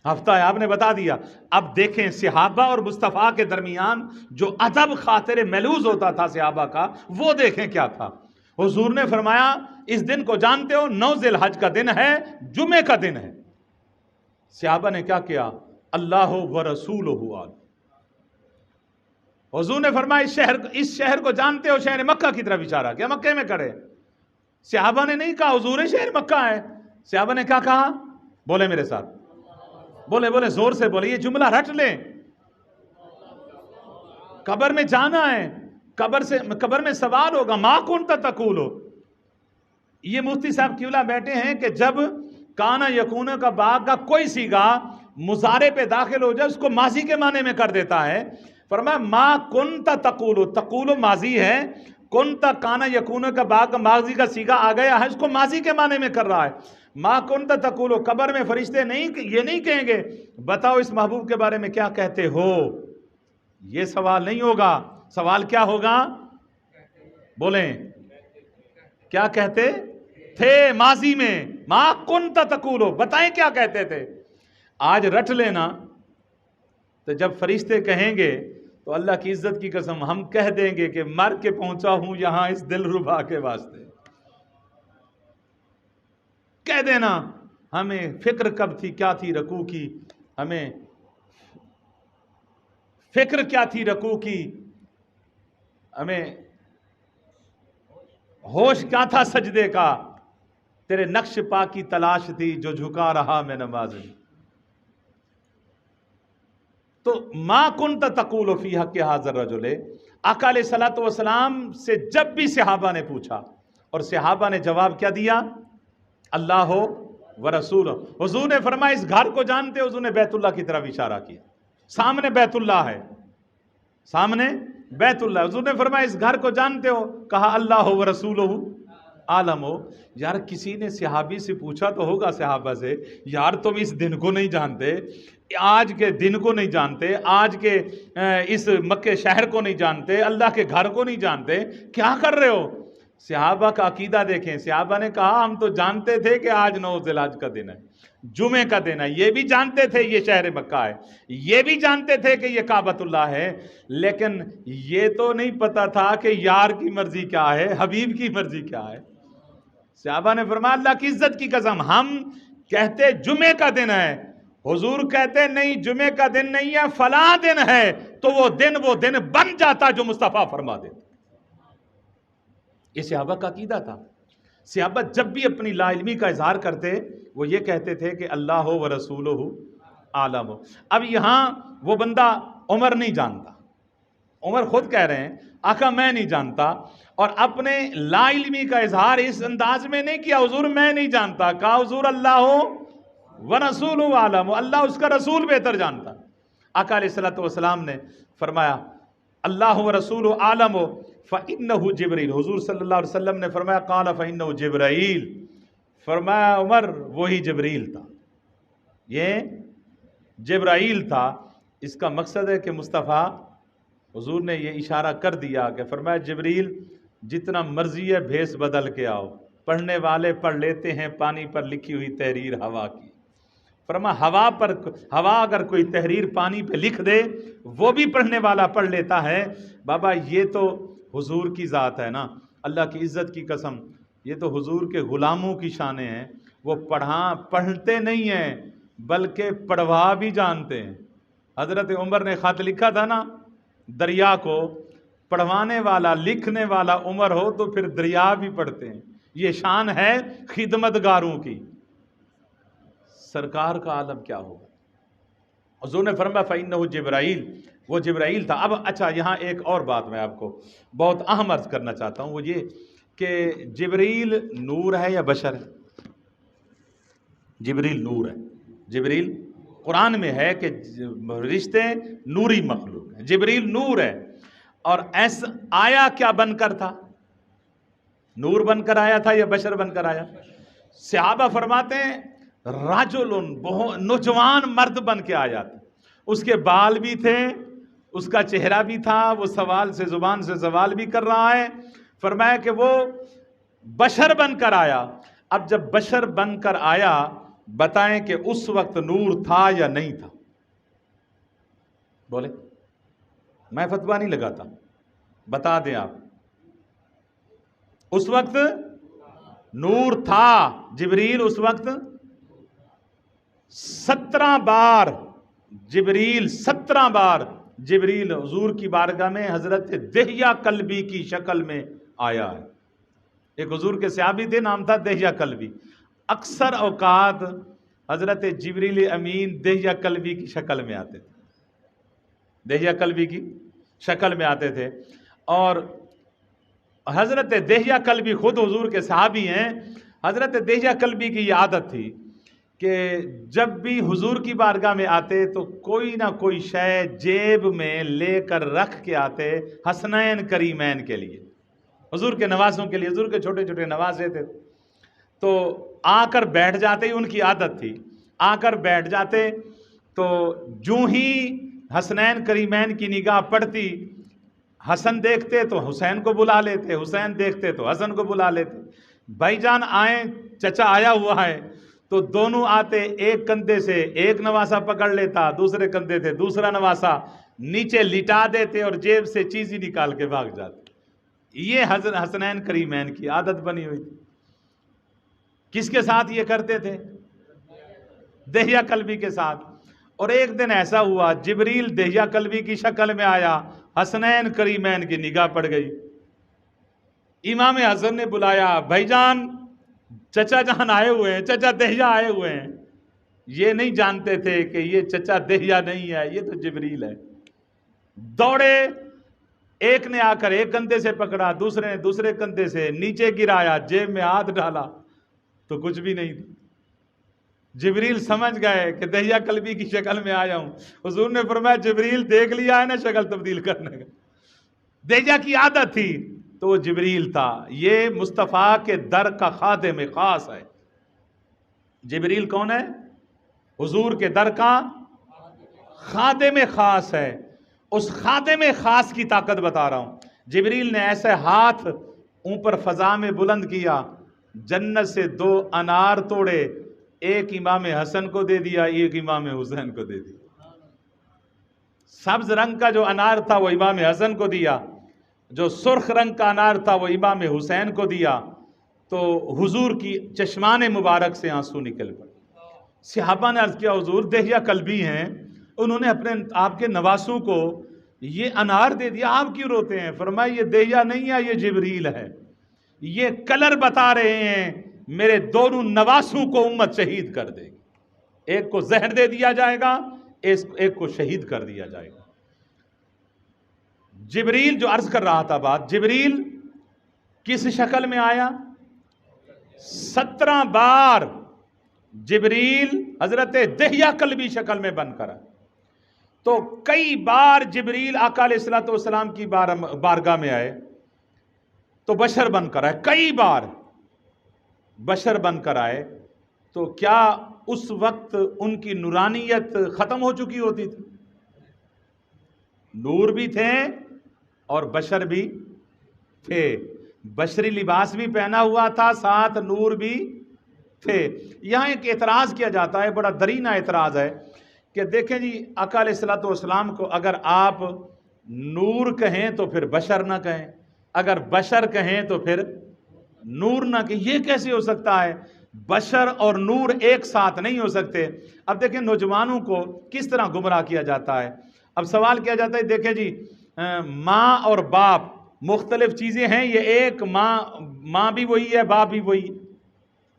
ہفتہ ہے، آپ نے بتا دیا۔ اب دیکھیں صحابہ اور مصطفیٰ کے درمیان جو ادب خاطر ملوز ہوتا تھا صحابہ کا، وہ دیکھیں کیا تھا۔ حضور نے فرمایا اس دن کو جانتے ہو؟ 9 ذی الحج کا دن ہے، جمعے کا دن ہے۔ صحابہ نے کیا کیا؟ اللہ و رسولہ عالم۔ حضور نے فرمایا اس شہر کو جانتے ہو؟ شہر مکہ کی طرف اشارہ کیا، مکہ میں کھڑے۔ صحابہ نے نہیں کہا حضور شہر مکہ ہے، صحابہ نے کیا کہا؟ بولے میرے ساتھ، بولے زور سے بولے، یہ جملہ رٹ لیں۔ قبر میں جانا ہے، قبر میں سوال ہوگا ما کنت تقول۔ یہ مفتی صاحب قبلہ بیٹھے ہیں کہ جب کانا یکون کا باغ کا کوئی سیگا مضارع پہ داخل ہو جائے اس کو ماضی کے معنی میں کر دیتا ہے۔ فرمایا ما کنت تقول، تقول ماضی ہے، کنت کانا یکون کا باغ کا ماضی کا سیگا آ گیا ہے، اس کو ماضی کے معنی میں کر رہا ہے۔ ما کنت تقول، قبر میں فرشتے یہ نہیں کہیں گے بتاؤ اس محبوب کے بارے میں کیا کہتے ہو، یہ سوال نہیں ہوگا۔ سوال کیا ہوگا؟ بولیں کیا کہتے تھے ماضی میں؟ ما کنت تقول، بتائیں کیا کہتے تھے۔ آج رٹ لینا، تو جب فرشتے کہیں گے تو اللہ کی عزت کی قسم ہم کہہ دیں گے کہ مر کے پہنچا ہوں یہاں اس دل ربا کے واسطے۔ کہہ دینا ہمیں فکر کب تھی کیا تھی رکوع کی، ہمیں فکر کیا تھی رکوع کی، ہمیں ہوش کیا تھا سجدے کا، تیرے نقش پا کی تلاش تھی جو جھکا رہا میں نماز میں۔ تو ما کنت تقول فی حق ھذا الرجل، آقا علیہ الصلوۃ والسلام سے جب بھی صحابہ نے پوچھا اور صحابہ نے جواب کیا دیا؟ اللہ و رسول۔ حضور نے فرمایا اس گھر کو جانتے ہو؟ حضور نے بیت اللہ کی طرف اشارہ کیا، سامنے بیت اللہ ہے، سامنے بیت اللہ۔ حضور نے فرمایا اس گھر کو جانتے ہو؟ کہا اللہ و رسولہ عالم ہو۔ یار کسی نے صحابی سے پوچھا تو ہوگا صحابہ سے، یار تم اس دن کو نہیں جانتے، آج کے دن کو نہیں جانتے، آج کے اس مکہ شہر کو نہیں جانتے، اللہ کے گھر کو نہیں جانتے، کیا کر رہے ہو؟ صحابہ کا عقیدہ دیکھیں، صحابہ نے کہا ہم تو جانتے تھے کہ آج 9 ذی الحج کا دن ہے، جمعے کا دن ہے، یہ بھی جانتے تھے یہ شہر مکہ ہے، یہ بھی جانتے تھے کہ یہ کعبۃ اللہ ہے، لیکن یہ تو نہیں پتا تھا کہ یار کی مرضی کیا ہے، حبیب کی مرضی کیا ہے۔ صحابہ نے فرمایا اللہ کی عزت کی قسم ہم کہتے جمعے کا دن ہے، حضور کہتے نہیں جمعے کا دن نہیں ہے فلاں دن ہے، تو وہ دن بن جاتا جو مصطفیٰ فرما دیتا۔ یہ صحابہ کا عقیدہ تھا۔ صحابہ جب بھی اپنی لا علمی کا اظہار کرتے وہ یہ کہتے تھے کہ اللہ و رسولہ عالم ہو۔ اب یہاں وہ بندہ عمر نہیں جانتا، عمر خود کہہ رہے ہیں آقا میں نہیں جانتا، اور اپنے لا علمی کا اظہار اس انداز میں نہیں کیا حضور میں نہیں جانتا، کہا حضور اللہ و رسولہ عالم، اللہ اس کا رسول بہتر جانتا۔ آقا علیہ السلام نے فرمایا اللہ و رسول عالم فإنہ جبریل، حضور صلی اللہ علیہ وسلم نے فرمایا قال فإنہ جبرائیل، فرمایا عمر وہی جبریل تھا، یہ جبرائیل تھا۔ اس کا مقصد ہے کہ مصطفیٰ حضور نے یہ اشارہ کر دیا کہ فرمایا جبریل جتنا مرضی ہے بھیس بدل کے آؤ، پڑھنے والے پڑھ لیتے ہیں پانی پر لکھی ہوئی تحریر ہوا کی۔ فرمایا ہوا اگر کوئی تحریر پانی پہ لکھ دے وہ بھی پڑھنے والا پڑھ لیتا ہے۔ بابا یہ تو حضور کی ذات ہے نا، اللہ کی عزت کی قسم، یہ تو حضور کے غلاموں کی شانیں ہیں، وہ پڑھتے نہیں ہیں بلکہ پڑھوا بھی جانتے ہیں۔ حضرت عمر نے خط لکھا تھا نا دریا کو، پڑھوانے والا لکھنے والا عمر ہو تو پھر دریا بھی پڑھتے ہیں، یہ شان ہے خدمتگاروں کی۔ سرکار کا عالم کیا ہوگا؟ حضور نے فرمایا فإنہ جبرائیل، وہ جبرائیل تھا۔ اب اچھا یہاں ایک اور بات میں آپ کو بہت اہم عرض کرنا چاہتا ہوں، وہ یہ کہ جبریل نور ہے یا بشر ہے؟ جبریل نور ہے، جبریل قرآن میں ہے کہ رشتے نوری مخلوق ہیں، جبریل نور ہے، اور ایسا آیا کیا بن کر تھا؟ نور بن کر آیا تھا یا بشر بن کر آیا؟ صحابہ فرماتے ہیں رجل، بہت نوجوان مرد بن کے آیا تھا، اس کے بال بھی تھے، اس کا چہرہ بھی تھا، وہ زبان سے سوال بھی کر رہا ہے۔ فرمایا کہ وہ بشر بن کر آیا۔ اب جب بشر بن کر آیا بتائیں کہ اس وقت نور تھا یا نہیں تھا؟ بولے، میں فتویٰ نہیں لگاتا، بتا دیں آپ۔ اس وقت نور تھا، جبریل اس وقت 17 بار جبریل حضور کی بارگاہ میں حضرت دہیہ کلبی کی شکل میں آیا ہے۔ ایک حضور کے صحابی تھے، نام تھا دہیہ کلبی۔ اکثر اوقات حضرت جبریل امین دہیہ کلبی کی شکل میں آتے تھے، دہیہ کلبی کی شکل میں آتے تھے، اور حضرت دہیہ کلبی خود حضور کے صحابی ہیں۔ حضرت دہیہ کلبی کی یہ عادت تھی کہ جب بھی حضور کی بارگاہ میں آتے تو کوئی نہ کوئی شے جیب میں لے کر رکھ کے آتے حسنین کریمین کے لیے، حضور کے نوازوں کے لیے، حضور کے چھوٹے چھوٹے نوازے تھے، تو آ کر بیٹھ جاتے، ان کی عادت تھی، آ کر بیٹھ جاتے تو جو ہی حسنین کریمین کی نگاہ پڑتی، حسن دیکھتے تو حسین کو بلا لیتے، حسین دیکھتے تو حسن کو بلا لیتے۔ بھائی جان آئیں، چچا آیا ہوا ہے، تو دونوں آتے، ایک کندھے سے ایک نواسا پکڑ لیتا، دوسرے کندھے سے دوسرا نواسا نیچے لٹا دیتے اور جیب سے چیزی نکال کے بھاگ جاتے۔ یہ حضرت حسنین کریمین کی عادت بنی ہوئی تھی۔ کس کے ساتھ یہ کرتے تھے؟ دہیہ کلبی کے ساتھ۔ اور ایک دن ایسا ہوا جبریل دہیہ کلبی کی شکل میں آیا، حسنین کریمین کی نگاہ پڑ گئی۔ امام حسن نے بلایا، بھائی جان چچا جان آئے ہوئے ہیں، چچا دہیہ آئے ہوئے ہیں۔ یہ نہیں جانتے تھے کہ یہ چچا دہیہ نہیں ہے، یہ تو جبریل ہے۔ دوڑے، ایک نے آ کر ایک کندھے سے پکڑا، دوسرے نے دوسرے کندھے سے، نیچے گرایا، جیب میں ہاتھ ڈالا تو کچھ بھی نہیں تھا۔ جبریل سمجھ گئے کہ دہیہ کلبی کی شکل میں آیا ہوں۔ حضور نے فرمایا جبریل دیکھ لیا ہے نا شکل تبدیل کرنے کا، دہیہ کی عادت تھی، تو وہ جبریل تھا۔ یہ مصطفیٰ کے در کا خادم خاص ہے۔ جبریل کون ہے؟ حضور کے در کا خادم خاص ہے۔ اس خادم خاص کی طاقت بتا رہا ہوں۔ جبریل نے ایسے ہاتھ اوپر فضا میں بلند کیا، جنت سے 2 انار توڑے، ایک امام حسن کو دے دیا، ایک امام حسین کو دے دیا۔ سبز رنگ کا جو انار تھا وہ امام حسن کو دیا، جو سرخ رنگ کا انار تھا وہ امام حسین کو دیا۔ تو حضور کی چشمان مبارک سے آنسو نکل پڑے۔ صحابہ نے عرض کیا حضور دہیہ قلبی ہیں، انہوں نے اپنے آپ کے نواسوں کو یہ انار دے دیا، آپ کیوں روتے ہیں؟ فرمایا یہ دہیہ نہیں ہے، یہ جبریل ہے، یہ کلر بتا رہے ہیں میرے دونوں نواسوں کو امت شہید کر دے گی، ایک کو زہر دے دیا جائے گا، ایک کو شہید کر دیا جائے گا۔ جبریل جو عرض کر رہا تھا بات، جبریل کس شکل میں آیا؟ 17 بار جبریل حضرت دہیہ قلبی شکل میں بن کر آیا۔ تو کئی بار جبریل آقا علیہ السلام کی بارگاہ میں آئے تو بشر بن کر آئے، کئی بار بشر بن کر آئے۔ تو کیا اس وقت ان کی نورانیت ختم ہو چکی ہوتی تھی؟ نور بھی تھے اور بشر بھی تھے، بشری لباس بھی پہنا ہوا تھا، ساتھ نور بھی تھے۔ یہاں ایک اعتراض کیا جاتا ہے، بڑا درینہ اعتراض ہے کہ دیکھیں جی آقا علیہ السلام کو اگر آپ نور کہیں تو پھر بشر نہ کہیں، اگر بشر کہیں تو پھر نور نہ کہیں، یہ کیسے ہو سکتا ہے؟ بشر اور نور ایک ساتھ نہیں ہو سکتے۔ اب دیکھیں نوجوانوں کو کس طرح گمراہ کیا جاتا ہے۔ اب سوال کیا جاتا ہے دیکھیں جی ماں اور باپ مختلف چیزیں ہیں، یہ ایک ماں بھی وہی ہے، باپ بھی وہی،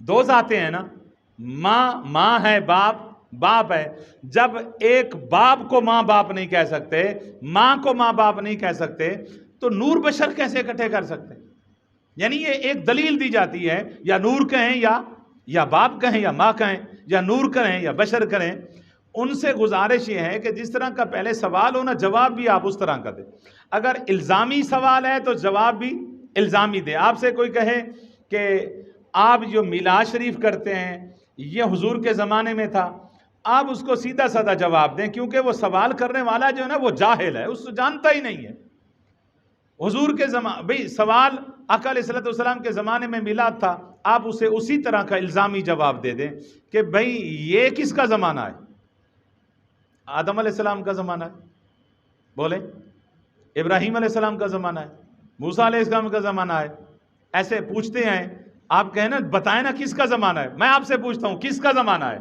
2 ذاتیں ہیں نا، ماں ہے، باپ ہے۔ جب ایک باپ کو ماں باپ نہیں کہہ سکتے، ماں کو ماں باپ نہیں کہہ سکتے، تو نور بشر کیسے اکٹھے کر سکتے؟ یعنی یہ ایک دلیل دی جاتی ہے، یا نور کہیں یا باپ کہیں یا ماں کہیں، یا نور کریں یا بشر کریں۔ ان سے گزارش یہ ہے کہ جس طرح کا پہلے سوال ہو نا، جواب بھی آپ اس طرح کا دیں۔ اگر الزامی سوال ہے تو جواب بھی الزامی دیں۔ آپ سے کوئی کہے کہ آپ جو میلاد شریف کرتے ہیں یہ حضور کے زمانے میں تھا، آپ اس کو سیدھا سادہ جواب دیں، کیونکہ وہ سوال کرنے والا جو ہے نا وہ جاہل ہے، اس کو جانتا ہی نہیں ہے۔ حضور کے بھئی سوال آقا علیہ السلام کے زمانے میں میلاد تھا، آپ اسے اسی طرح کا الزامی جواب دے دیں کہ بھئی یہ کس کا زمانہ ہے؟ آدم علیہ السلام کا زمانہ ہے، بولیں، ابراہیم علیہ السلام کا زمانہ ہے، موسیٰ علیہ السلام کا زمانہ ہے۔ ایسے پوچھتے ہیں، آپ کہیں نا بتائیں نا کس کا زمانہ ہے۔ میں آپ سے پوچھتا ہوں کس کا زمانہ ہے؟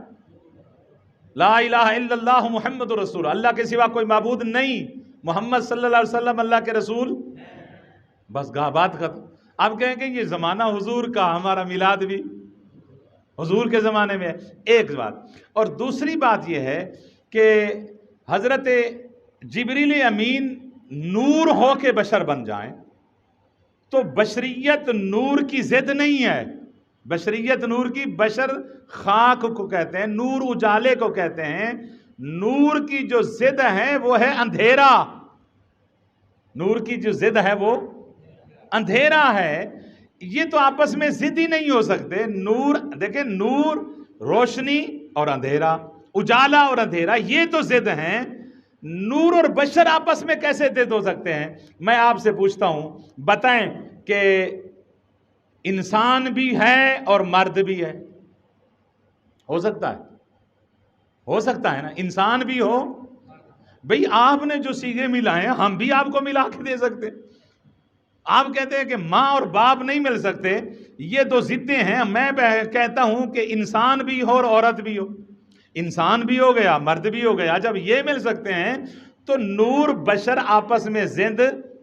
لا الہ الا اللہ محمد رسول، اللہ کے سوا کوئی معبود نہیں، محمد صلی اللہ علیہ وسلم اللہ کے رسول، بس بات ختم۔ آپ کہیں کہ یہ زمانہ حضور کا، ہمارا میلاد بھی حضور کے زمانے میں ہے، ایک بات۔ اور دوسری بات یہ ہے کہ حضرت جبریل امین نور ہو کے بشر بن جائیں تو بشریت نور کی ضد نہیں ہے، بشریت نور کی، بشر خاک کو کہتے ہیں، نور اجالے کو کہتے ہیں، نور کی جو ضد ہے وہ ہے اندھیرا، نور کی جو ضد ہے وہ اندھیرا ہے۔ یہ تو آپس میں ضد ہی نہیں ہو سکتے۔ نور دیکھیں، نور روشنی اور اندھیرا، اجالا اور اندھیرا، یہ تو ضد ہیں۔ نور اور بشر آپس میں کیسے ضد ہو سکتے ہیں؟ میں آپ سے پوچھتا ہوں، بتائیں کہ انسان بھی ہے اور مرد بھی ہے، ہو سکتا ہے؟ ہو سکتا ہے نا، انسان بھی ہو۔ بھئی آپ نے جو سیغے ملائے ہیں ہم بھی آپ کو ملا کے دے سکتے۔ آپ کہتے ہیں کہ ماں اور باپ نہیں مل سکتے، یہ دو ضدیں ہیں۔ میں کہتا ہوں کہ انسان بھی ہو اور عورت بھی ہو، انسان بھی ہو گیا مرد بھی ہو گیا۔ جب یہ مل سکتے ہیں تو نور بشر آپس میں ضد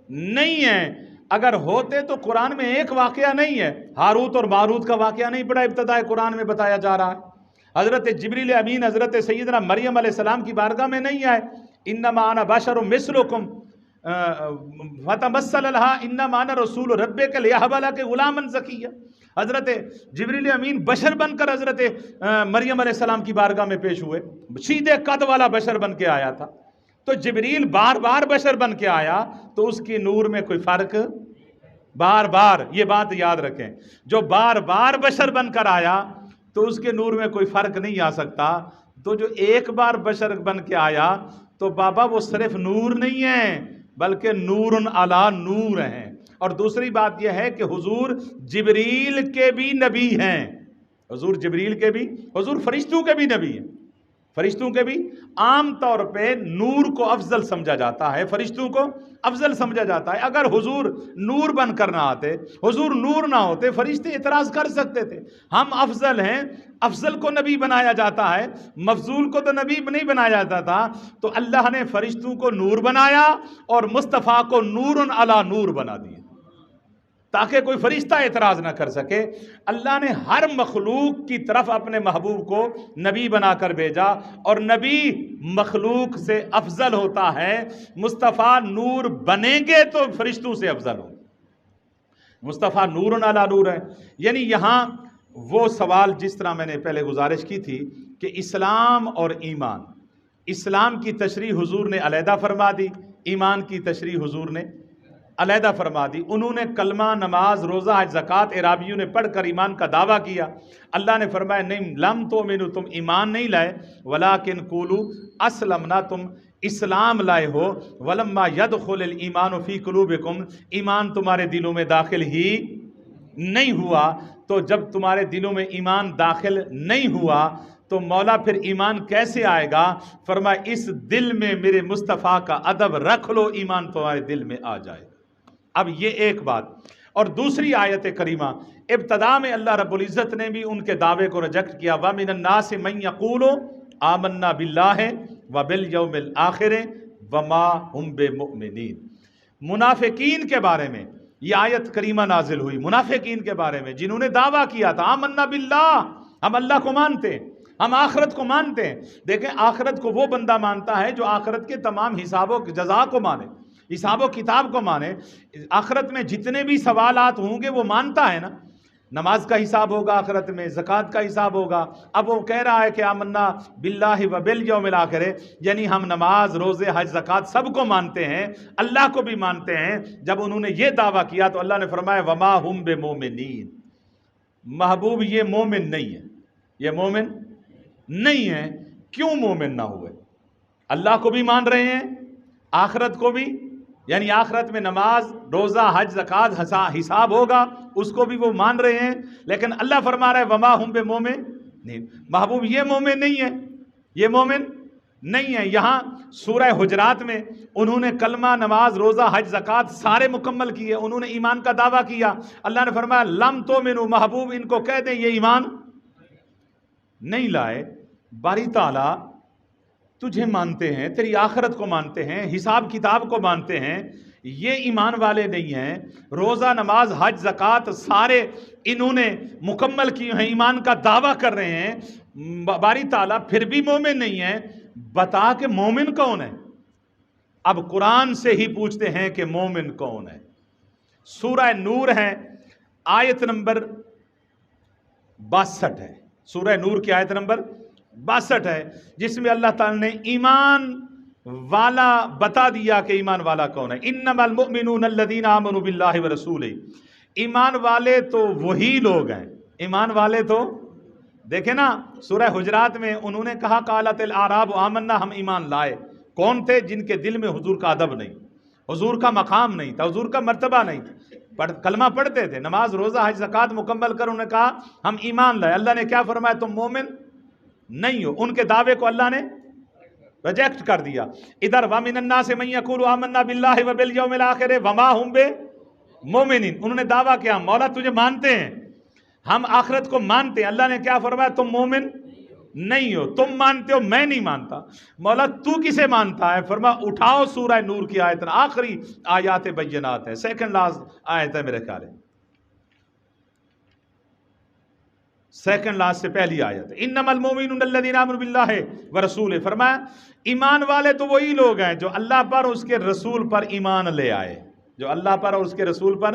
نہیں ہے۔ اگر ہوتے تو قرآن میں ایک واقعہ نہیں ہے، ہاروت اور ماروت کا واقعہ نہیں پڑا، ابتدائے قرآن میں بتایا جا رہا ہے۔ حضرت جبریل امین حضرت سیدنا مریم علیہ السلام کی بارگاہ میں نہیں آئے، انما انا بشر مثلکم فتمثل لها انما انا رسول ربک لیہب لک غلاما زکیا۔ حضرت جبریل امین بشر بن کر حضرت مریم علیہ السلام کی بارگاہ میں پیش ہوئے، سیدھے قد والا بشر بن کے آیا تھا۔ تو جبریل بار بار بشر بن کے آیا تو اس کی نور میں کوئی فرق، بار بار، یہ بات یاد رکھیں، جو بار بار بشر بن کر آیا تو اس کے نور میں کوئی فرق نہیں آ سکتا۔ تو جو ایک بار بشر بن کے آیا تو بابا وہ صرف نور نہیں ہے بلکہ نور علی نور ہیں۔ اور دوسری بات یہ ہے کہ حضور جبریل کے بھی نبی ہیں، حضور جبریل کے بھی، حضور فرشتوں کے بھی نبی ہیں، فرشتوں کے بھی۔ عام طور پہ نور کو افضل سمجھا جاتا ہے، فرشتوں کو افضل سمجھا جاتا ہے۔ اگر حضور نور بن کر نہ آتے، حضور نور نہ ہوتے، فرشتے اعتراض کر سکتے تھے، ہم افضل ہیں، افضل کو نبی بنایا جاتا ہے، مفضول کو تو نبی نہیں بنایا جاتا تھا۔ تو اللہ نے فرشتوں کو نور بنایا اور مصطفیٰ کو نور علی نور بنا دیا تاکہ کوئی فرشتہ اعتراض نہ کر سکے۔ اللہ نے ہر مخلوق کی طرف اپنے محبوب کو نبی بنا کر بھیجا، اور نبی مخلوق سے افضل ہوتا ہے۔ مصطفیٰ نور بنیں گے تو فرشتوں سے افضل ہوں، مصطفیٰ نور علی نور ہے۔ یعنی یہاں وہ سوال جس طرح میں نے پہلے گزارش کی تھی کہ اسلام اور ایمان، اسلام کی تشریح حضور نے علیحدہ فرما دی، ایمان کی تشریح حضور نے علیحدہ فرما دی۔ انہوں نے کلمہ، نماز، روزہ، حج، زکوٰۃ عرابیوں نے پڑھ کر ایمان کا دعویٰ کیا۔ اللہ نے فرمایا نہیں، لم تؤمنوا، تم ایمان نہیں لائے، ولیکن قولوا اسلمنا، تم اسلام لائے ہو، ولما يدخل الایمان فی قلوبکم، ایمان تمہارے دلوں میں داخل ہی نہیں ہوا۔ تو جب تمہارے دلوں میں ایمان داخل نہیں ہوا تو مولا پھر ایمان کیسے آئے گا؟ فرمایا اس دل میں میرے مصطفیٰ کا ادب رکھ لو، ایمان تمہارے دل میں آ جائے۔ اب یہ ایک بات، اور دوسری آیت کریمہ ابتدا میں اللہ رب العزت نے بھی ان کے دعوے کو ریجیکٹ کیا، وَمِنَ النَّاسِ مَن يَقُولُ آمَنَّا بِاللَّهِ وَبِالْيَوْمِ الْآخِرِ وَمَا هُمْ بِمُؤْمِنِينَ۔ منافقین کے بارے میں یہ آیت کریمہ نازل ہوئی، منافقین کے بارے میں جنہوں نے دعویٰ کیا تھا آمنا باللہ، ہم اللہ کو مانتے ہیں، ہم آخرت کو مانتے ہیں۔ دیکھیں آخرت کو وہ بندہ مانتا ہے جو آخرت کے تمام حساب و جزا کو مانے، حساب و کتاب کو مانے، آخرت میں جتنے بھی سوالات ہوں گے وہ مانتا ہے نا، نماز کا حساب ہوگا آخرت میں، زکوٰۃ کا حساب ہوگا۔ اب وہ کہہ رہا ہے کہ آمنا باللہ وبالیوم الآخر، یعنی ہم نماز، روزے، حج، زکوٰۃ سب کو مانتے ہیں، اللہ کو بھی مانتے ہیں۔ جب انہوں نے یہ دعویٰ کیا تو اللہ نے فرمایا وما ہم بمومنین، محبوب یہ مومن نہیں ہے، یہ مومن نہیں ہے۔ کیوں مومن نہ ہوئے؟ اللہ کو بھی مان رہے ہیں، آخرت کو بھی، یعنی آخرت میں نماز، روزہ، حج، زکوٰۃ حساب ہوگا، اس کو بھی وہ مان رہے ہیں، لیکن اللہ فرما رہا ہے وما ہم بمومنین، محبوب یہ مومن نہیں ہے، یہ مومن نہیں ہے۔ یہاں سورہ حجرات میں انہوں نے کلمہ، نماز، روزہ، حج، زکوٰۃ سارے مکمل کیے، انہوں نے ایمان کا دعویٰ کیا۔ اللہ نے فرمایا لم تؤمنوا، محبوب ان کو کہہ دیں یہ ایمان نہیں لائے۔ باری تعالیٰ تجھے مانتے ہیں، تیری آخرت کو مانتے ہیں، حساب کتاب کو مانتے ہیں، یہ ایمان والے نہیں ہیں۔ روزہ، نماز، حج، زکوٰۃ سارے انہوں نے مکمل کیے ہیں، ایمان کا دعویٰ کر رہے ہیں، باری تعالیٰ پھر بھی مومن نہیں ہے۔ بتا کہ مومن کون ہے؟ اب قرآن سے ہی پوچھتے ہیں کہ مومن کون ہے۔ سورہ نور ہے، آیت نمبر 62 ہے، سورہ نور کی آیت نمبر 62 ہے، جس میں اللہ تعالیٰ نے ایمان والا بتا دیا کہ ایمان والا کون ہے۔ انما المؤمنون الذین آمنوا باللہ ورسولہ، ایمان والے تو وہی لوگ ہیں، ایمان والے تو دیکھیں نا سورہ حجرات میں انہوں نے کہا قالت الاعراب آمنا، ہم ایمان لائے۔ کون تھے؟ جن کے دل میں حضور کا ادب نہیں، حضور کا مقام نہیں تھا، حضور کا مرتبہ نہیں تھا، کلمہ پڑھتے تھے، نماز، روزہ، حج، زکوٰۃ مکمل کر انہوں نے کہا ہم ایمان لائے۔ اللہ نے کیا فرمایا؟ تم مومن نہیں ہو، ان کے دعوے کو اللہ نے ریجیکٹ کر دیا۔ ادھر وَمِنَ النَّاسِ مَن يَقُولُ آمَنَّا بِاللَّهِ وَبِالْيَوْمِ الْآخِرِ وَمَا هُمْ بِمُؤْمِنِينَ، انہوں نے دعویٰ کیا مولا تجھے مانتے ہیں، ہم آخرت کو مانتے ہیں۔ اللہ نے کیا فرمایا؟ تم مومن نہیں ہو، تم مانتے ہو، میں نہیں مانتا۔ مولا تو کسے مانتا ہے؟ فرمایا اٹھاؤ سورہ نور کی آیت، آخری آیات بینات ہے، سیکنڈ لاسٹ آیت ہے میرے خیال ہے، سیکنڈ لاسٹ سے پہلی آیت ہے، انما المؤمنون الذین آمنوا باللہ ورسولہ۔ فرمایا ایمان والے تو وہی لوگ ہیں جو اللہ پر، اس کے رسول پر ایمان لے آئے، جو اللہ پر اور اس کے رسول پر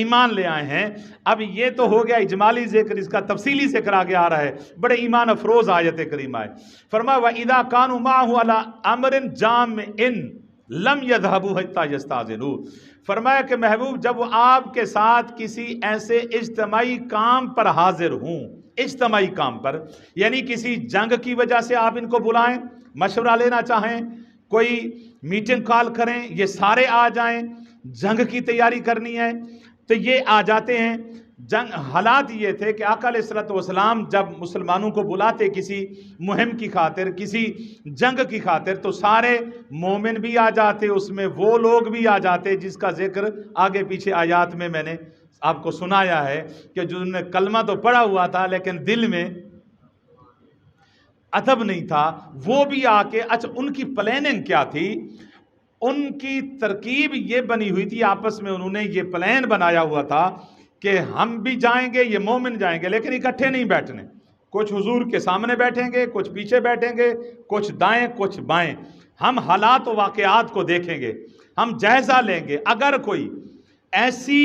ایمان لے آئے ہیں۔ اب یہ تو ہو گیا اجمالی ذکر، اس کا تفصیلی ذکر آگے آ رہا ہے، بڑے ایمان افروز آیت کریمہ ہے۔ فرمایا وَإِذَا كَانُوا مَعَهُ عَلَىٰ أَمْرٍ جَامِعٍ لَمْ يَذْهَبُوا حَتَّىٰ يَسْتَأْذِنُوهُ۔ فرمایا کہ محبوب جب وہ آپ کے ساتھ کسی ایسے اجتماعی کام پر حاضر ہوں، اجتماعی کام پر یعنی کسی جنگ کی وجہ سے آپ ان کو بلائیں، مشورہ لینا چاہیں، کوئی میٹنگ کال کریں، یہ سارے آ جائیں، جنگ کی تیاری کرنی ہے تو یہ آ جاتے ہیں۔ حالات یہ تھے کہ آقا علیہ الصلوۃ والسلام جب مسلمانوں کو بلاتے کسی مہم کی خاطر، کسی جنگ کی خاطر، تو سارے مومن بھی آ جاتے، اس میں وہ لوگ بھی آ جاتے جس کا ذکر آگے پیچھے آیات میں نے آپ کو سنایا ہے کہ جنہوں نے کلمہ تو پڑھا ہوا تھا لیکن دل میں ادب نہیں تھا، وہ بھی آ کے اچھا ان کی پلاننگ کیا تھی؟ ان کی ترکیب یہ بنی ہوئی تھی، آپس میں انہوں نے یہ پلان بنایا ہوا تھا کہ ہم بھی جائیں گے، یہ مومن جائیں گے، لیکن اکٹھے نہیں بیٹھنے، کچھ حضور کے سامنے بیٹھیں گے، کچھ پیچھے بیٹھیں گے، کچھ دائیں کچھ بائیں، ہم حالات و واقعات کو دیکھیں گے، ہم جائزہ لیں گے، اگر کوئی ایسی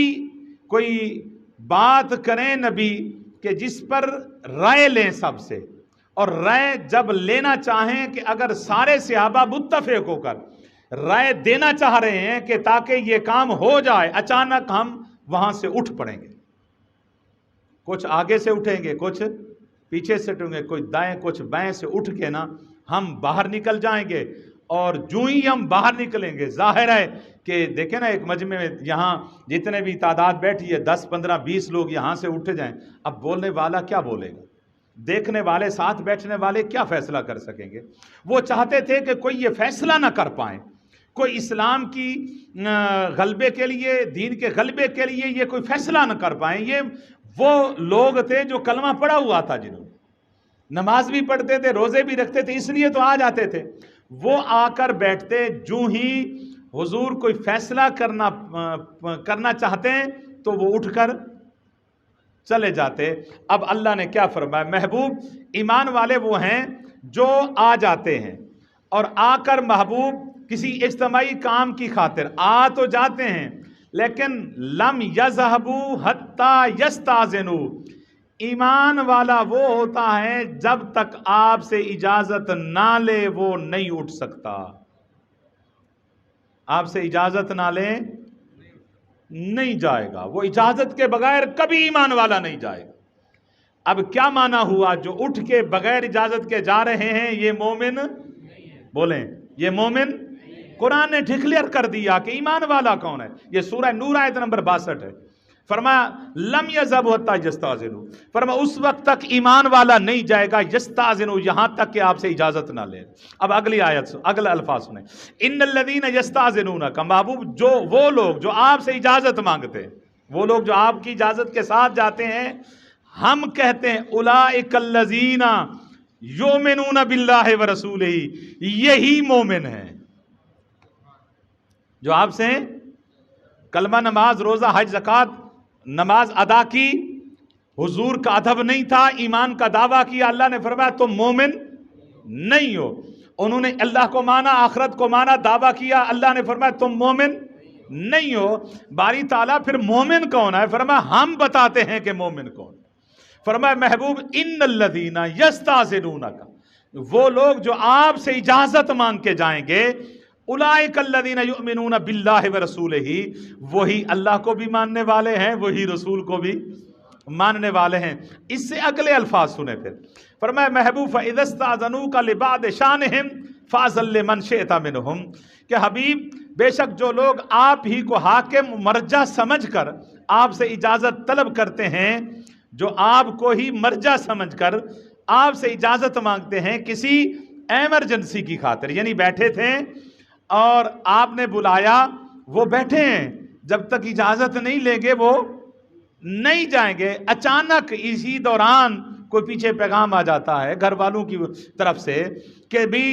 کوئی بات کریں نبی کہ جس پر رائے لیں سب سے، اور رائے جب لینا چاہیں کہ اگر سارے صحابہ متفق ہو کر رائے دینا چاہ رہے ہیں کہ تاکہ یہ کام ہو جائے، اچانک ہم وہاں سے اٹھ پڑیں گے، کچھ آگے سے اٹھیں گے، کچھ پیچھے سے اٹھیں گے، کچھ دائیں کچھ بائیں سے اٹھ کے نا ہم باہر نکل جائیں گے، اور جو ہی ہم باہر نکلیں گے ظاہر ہے کہ دیکھیں نا ایک مجمع میں یہاں جتنے بھی تعداد بیٹھی ہے 10 15 20 لوگ یہاں سے اٹھ جائیں، اب بولنے والا کیا بولے گا؟ دیکھنے والے ساتھ بیٹھنے والے کیا فیصلہ کر سکیں گے؟ وہ چاہتے تھے کہ کوئی یہ فیصلہ نہ کر پائیں، کوئی اسلام کی غلبے کے لیے، دین کے غلبے کے لیے یہ کوئی فیصلہ نہ کر پائیں۔ یہ وہ لوگ تھے جو کلمہ پڑھا ہوا تھا، جنہوں نماز بھی پڑھتے تھے، روزے بھی رکھتے تھے، اس لیے تو آ جاتے تھے، وہ آ کر بیٹھتے، جو ہی حضور کوئی فیصلہ کرنا چاہتے ہیں تو وہ اٹھ کر چلے جاتے۔ اب اللہ نے کیا فرمایا؟ محبوب ایمان والے وہ ہیں جو آ جاتے ہیں، اور آ کر محبوب کسی اجتماعی کام کی خاطر آ تو جاتے ہیں، لیکن لم یذهبوا حتی یستاذنوا، ایمان والا وہ ہوتا ہے جب تک آپ سے اجازت نہ لے وہ نہیں اٹھ سکتا، آپ سے اجازت نہ لے نہیں جائے گا، وہ اجازت کے بغیر کبھی ایمان والا نہیں جائے گا۔ اب کیا معنی ہوا؟ جو اٹھ کے بغیر اجازت کے جا رہے ہیں یہ مومن بولیں، یہ مومن؟ قرآن نے ڈکلیئر کر دیا کہ ایمان والا کون ہے۔ یہ سورہ نور آیت نمبر 62 ہے۔ فرمایا لم یذهبوا حتی یستاذنوا، فرمایا اس وقت تک ایمان والا نہیں جائے گا، یستاذنوا یہاں تک کہ آپ سے اجازت نہ لے۔ اب اگلی آیت اگلا الفاظ سنیں، ان الذین یستاذنونک، محبوب جو وہ لوگ جو آپ سے اجازت مانگتے ہیں، وہ لوگ جو آپ کی اجازت کے ساتھ جاتے ہیں، ہم کہتے ہیں اولئک الذین یؤمنون باللہ ورسولہ، یہی مومن ہیں جو آپ سے کلمہ نماز روزہ حج زکوٰۃ نماز ادا کی، حضور کا ادب نہیں تھا، ایمان کا دعویٰ کیا، اللہ نے فرمایا تم مومن نہیں ہو۔ انہوں نے اللہ کو مانا، آخرت کو مانا، دعویٰ کیا، اللہ نے فرمایا تم مومن نہیں ہو۔ باری تعالیٰ پھر مومن کون ہے؟ فرمایا ہم بتاتے ہیں کہ مومن کون۔ فرمایا محبوب ان الذین یستاذنونک، وہ لوگ جو آپ سے اجازت مانگ کے جائیں گے، اولئک الذین یؤمنون باللہ ورسولہ، وہی اللہ کو بھی ماننے والے ہیں، وہی رسول کو بھی ماننے والے ہیں۔ اس سے اگلے الفاظ سنیں پھر، فرمایا محبوب فَإِذَا اسْتَأْذَنُوكَ لِبَعْضِ شَأْنِهِمْ فَأْذَن لِمَنْ شِئْتَ مِنْهُمْ، کہ حبیب بے شک جو لوگ آپ ہی کو حاکم مرجع سمجھ کر آپ سے اجازت طلب کرتے ہیں، جو آپ کو ہی مرجع سمجھ کر آپ سے اجازت مانگتے ہیں کسی ایمرجنسی کی خاطر، یعنی بیٹھے تھے اور آپ نے بلایا، وہ بیٹھے ہیں، جب تک اجازت نہیں لیں گے وہ نہیں جائیں گے۔ اچانک اسی دوران کوئی پیچھے پیغام آ جاتا ہے گھر والوں کی طرف سے کہ بھی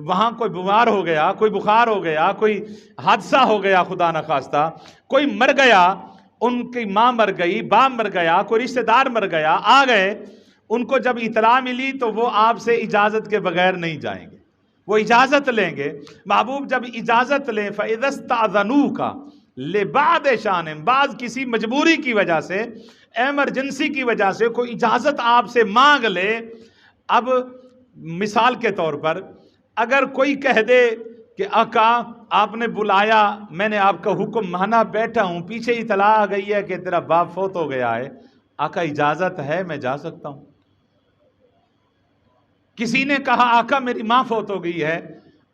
وہاں کوئی بیمار ہو گیا، کوئی بخار ہو گیا، کوئی حادثہ ہو گیا خدا نخواستہ، کوئی مر گیا، ان کی ماں مر گئی، باپ مر گیا، کوئی رشتہ دار مر گیا، آ گئے، ان کو جب اطلاع ملی تو وہ آپ سے اجازت کے بغیر نہیں جائیں گے، وہ اجازت لیں گے۔ محبوب جب اجازت لیں فَإِذَا اسْتَأْذَنُوكَ لِبَعْضِ شَأْنِهِمْ، بعض کسی مجبوری کی وجہ سے، ایمرجنسی کی وجہ سے کوئی اجازت آپ سے مانگ لے۔ اب مثال کے طور پر اگر کوئی کہہ دے کہ آقا آپ نے بلایا، میں نے آپ کا حکم مانا، بیٹھا ہوں، پیچھے اطلاع آ گئی ہے کہ تیرا باپ فوت ہو گیا ہے، آقا اجازت ہے میں جا سکتا ہوں۔ کسی نے کہا آقا میری ماں فوت ہو گئی ہے،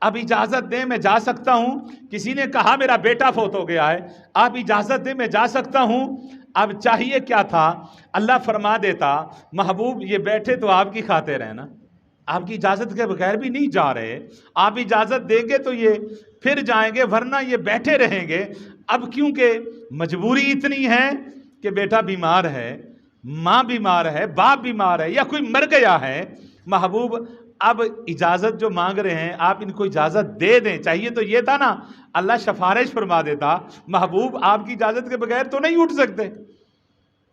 اب اجازت دیں میں جا سکتا ہوں. کسی نے کہا میرا بیٹا فوت ہو گیا ہے, آپ اجازت دیں میں جا سکتا ہوں. اب چاہیے کیا تھا, اللہ فرما دیتا محبوب یہ بیٹھے تو آپ کی خاطر ہیں نا, آپ کی اجازت کے بغیر بھی نہیں جا رہے, آپ اجازت دیں گے تو یہ پھر جائیں گے, ورنہ یہ بیٹھے رہیں گے. اب کیونکہ مجبوری اتنی ہے کہ بیٹا بیمار ہے, ماں بیمار ہے, باپ بیمار ہے, یا کوئی مر گیا ہے, محبوب اب اجازت جو مانگ رہے ہیں آپ ان کو اجازت دے دیں. چاہیے تو یہ تھا نا اللہ سفارش فرما دیتا محبوب آپ کی اجازت کے بغیر تو نہیں اٹھ سکتے,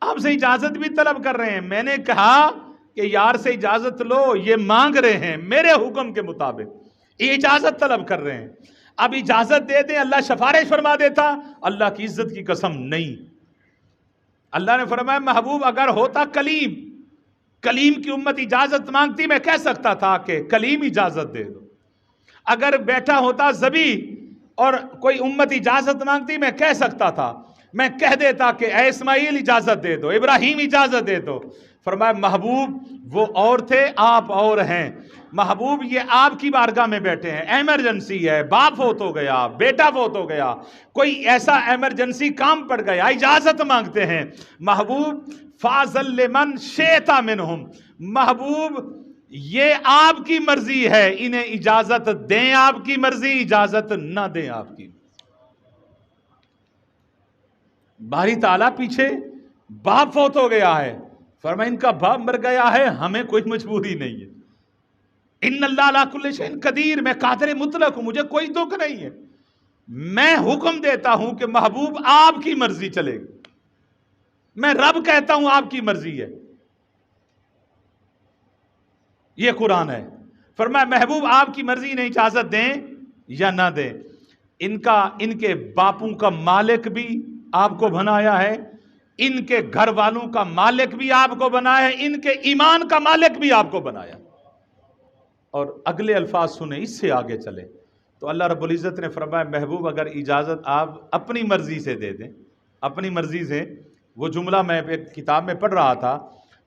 آپ سے اجازت بھی طلب کر رہے ہیں. میں نے کہا کہ یار سے اجازت لو, یہ مانگ رہے ہیں میرے حکم کے مطابق, یہ اجازت طلب کر رہے ہیں, اب اجازت دے دیں. اللہ سفارش فرما دیتا, اللہ کی عزت کی قسم نہیں. اللہ نے فرمایا محبوب اگر ہوتا کلیم کی امت اجازت مانگتی, میں کہہ سکتا تھا کہ کلیم اجازت دے دو. اگر بیٹا ہوتا ذبی اور کوئی امت اجازت مانگتی, میں کہہ سکتا تھا, میں کہہ دیتا کہ اے اسماعیل اجازت دے دو, ابراہیم اجازت دے دو. فرمایا محبوب وہ اور تھے, آپ اور ہیں. محبوب یہ آپ کی بارگاہ میں بیٹھے ہیں, ایمرجنسی ہے, باپ فوت ہو گیا, بیٹا فوت ہو گیا, کوئی ایسا ایمرجنسی کام پڑ گیا, اجازت مانگتے ہیں. محبوب فاضل لمن شئت منہم, محبوب یہ آپ کی مرضی ہے, انہیں اجازت دیں آپ کی مرضی, اجازت نہ دیں آپ کی. باری تعالیٰ پیچھے باپ فوت ہو گیا ہے, فرمایا ان کا باپ مر گیا ہے, ہمیں کوئی مجبوری نہیں ہے. ان اللہ علی کل شیء قدیر, میں قادر مطلق ہوں, مجھے کوئی دکھ نہیں ہے. میں حکم دیتا ہوں کہ محبوب آپ کی مرضی چلے گی, میں رب کہتا ہوں آپ کی مرضی ہے. یہ قرآن ہے. فرمایا محبوب آپ کی مرضی, انہیں اجازت دیں یا نہ دیں. ان کے باپوں کا مالک بھی آپ کو بنایا ہے, ان کے گھر والوں کا مالک بھی آپ کو بنایا ہے, ان کے ایمان کا مالک بھی آپ کو بنایا. اور اگلے الفاظ سنیں, اس سے آگے چلے تو اللہ رب العزت نے فرمایا محبوب اگر اجازت آپ اپنی مرضی سے دے دیں, اپنی مرضی سے. وہ جملہ میں ایک کتاب میں پڑھ رہا تھا,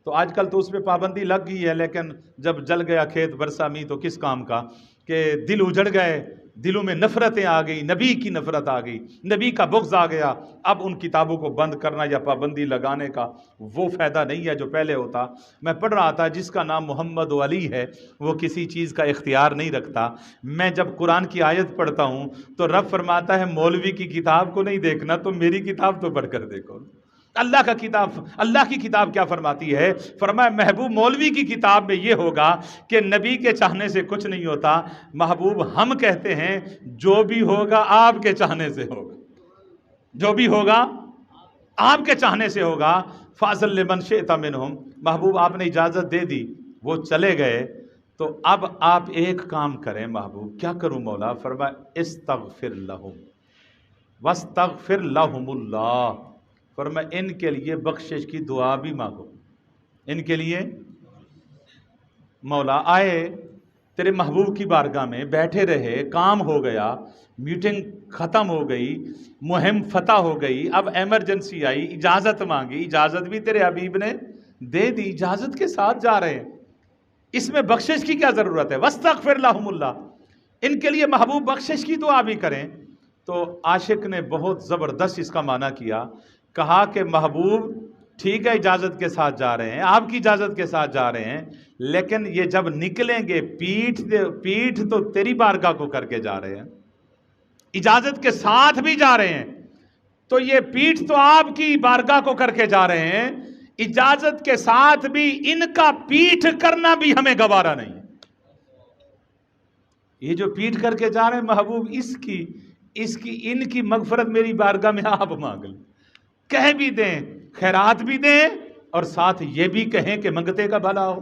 تو آج کل تو اس پہ پابندی لگ گئی ہے, لیکن جب جل گیا کھیت برسا می تو کس کام کا, کہ دل اجڑ گئے, دلوں میں نفرتیں آ گئی, نبی کی نفرت آ گئی, نبی کا بغض آ گیا. اب ان کتابوں کو بند کرنا یا پابندی لگانے کا وہ فائدہ نہیں ہے جو پہلے ہوتا. میں پڑھ رہا تھا جس کا نام محمد و علی ہے وہ کسی چیز کا اختیار نہیں رکھتا. میں جب قرآن کی آیت پڑھتا ہوں تو رب فرماتا ہے مولوی کی کتاب کو نہیں دیکھنا, تو میری کتاب تو پڑھ کر دیکھو. اللہ کی کتاب کیا فرماتی ہے؟ فرمایا محبوب مولوی کی کتاب میں یہ ہوگا کہ نبی کے چاہنے سے کچھ نہیں ہوتا. محبوب ہم کہتے ہیں جو بھی ہوگا آپ کے چاہنے سے ہوگا, جو بھی ہوگا آپ کے چاہنے سے ہوگا. فاضل لمن شئت منہم, محبوب آپ نے اجازت دے دی, وہ چلے گئے. تو اب آپ ایک کام کریں. محبوب کیا کروں مولا؟ فرمایا استغفر لہم واستغفر لہم اللہ, فرمایا ان کے لیے بخشش کی دعا بھی مانگو. ان کے لیے مولا آئے تیرے محبوب کی بارگاہ میں, بیٹھے رہے, کام ہو گیا, میٹنگ ختم ہو گئی, مہم فتح ہو گئی, اب ایمرجنسی آئی, اجازت مانگی, اجازت بھی تیرے حبیب نے دے دی, اجازت کے ساتھ جا رہے ہیں, اس میں بخشش کی کیا ضرورت ہے؟ واستغفر لہم اللہ, ان کے لیے محبوب بخشش کی دعا بھی کریں. تو عاشق نے بہت زبردست اس کا معنی کیا, کہا کہ محبوب ٹھیک ہے اجازت کے ساتھ جا رہے ہیں, آپ کی اجازت کے ساتھ جا رہے ہیں, لیکن یہ جب نکلیں گے پیٹھ تو تیری بارگاہ کو کر کے جا رہے ہیں, اجازت کے ساتھ بھی جا رہے ہیں, تو یہ پیٹھ تو آپ کی بارگاہ کو کر کے جا رہے ہیں, اجازت کے ساتھ بھی ان کا پیٹھ کرنا بھی ہمیں گوارا نہیں ہے. یہ جو پیٹھ کر کے جا رہے ہیں محبوب, اس کی ان کی مغفرت میری بارگاہ میں آپ مانگ لیں, کہہ بھی دیں, خیرات بھی دیں, اور ساتھ یہ بھی کہیں کہ منگتے کا بھلا ہو.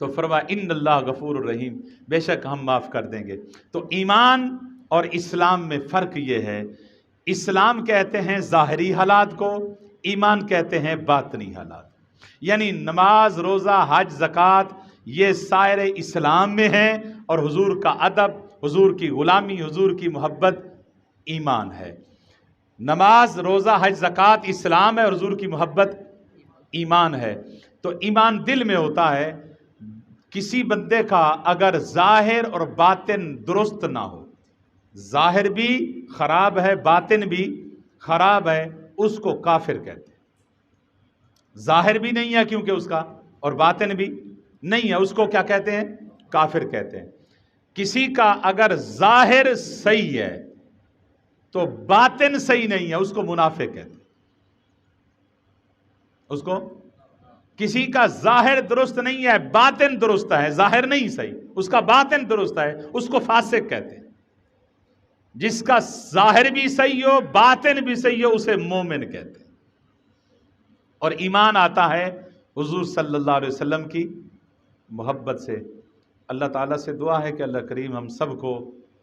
تو فرمایا ان اللہ غفور الرحیم, بے شک ہم معاف کر دیں گے. تو ایمان اور اسلام میں فرق یہ ہے, اسلام کہتے ہیں ظاہری حالات کو, ایمان کہتے ہیں باطنی حالات. یعنی نماز, روزہ, حج, زکوٰۃ یہ سائر اسلام میں ہیں, اور حضور کا ادب, حضور کی غلامی, حضور کی محبت ایمان ہے. نماز, روزہ, حج, زکوٰۃ اسلام ہے, اور حضور کی محبت ایمان ہے. تو ایمان دل میں ہوتا ہے, کسی بندے کا اگر ظاہر اور باطن درست نہ ہو، ظاہر بھی خراب ہے باطن بھی خراب ہے، اس کو کافر کہتے ہیں۔ ظاہر بھی نہیں ہے کیونکہ اس کا، اور باطن بھی نہیں ہے، اس کو کیا کہتے ہیں؟ کافر کہتے ہیں۔ کسی کا اگر ظاہر صحیح ہے تو باطن صحیح نہیں ہے، اس کو منافق کہتے ہیں۔ اس کو، کسی کا ظاہر درست نہیں ہے باطن درست ہے، ظاہر نہیں صحیح، اس کا باطن درست ہے، اس کو فاسق کہتے ہیں۔ جس کا ظاہر بھی صحیح ہو باطن بھی صحیح ہو اسے مومن کہتے ہیں۔ اور ایمان آتا ہے حضور صلی اللہ علیہ وسلم کی محبت سے۔ اللہ تعالیٰ سے دعا ہے کہ اللہ کریم ہم سب کو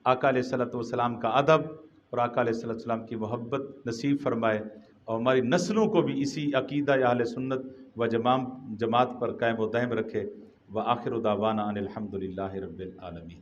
آقا علیہ الصلوۃ والسلام کا ادب اور آقا علیہ الصلوۃ والسلام کی محبت نصیب فرمائے، اور ہماری نسلوں کو بھی اسی عقیدہ اہل سنت و جماعت پر قائم و دائم رکھے۔ وآخر دعوانا ان الحمد للہ رب العالمین۔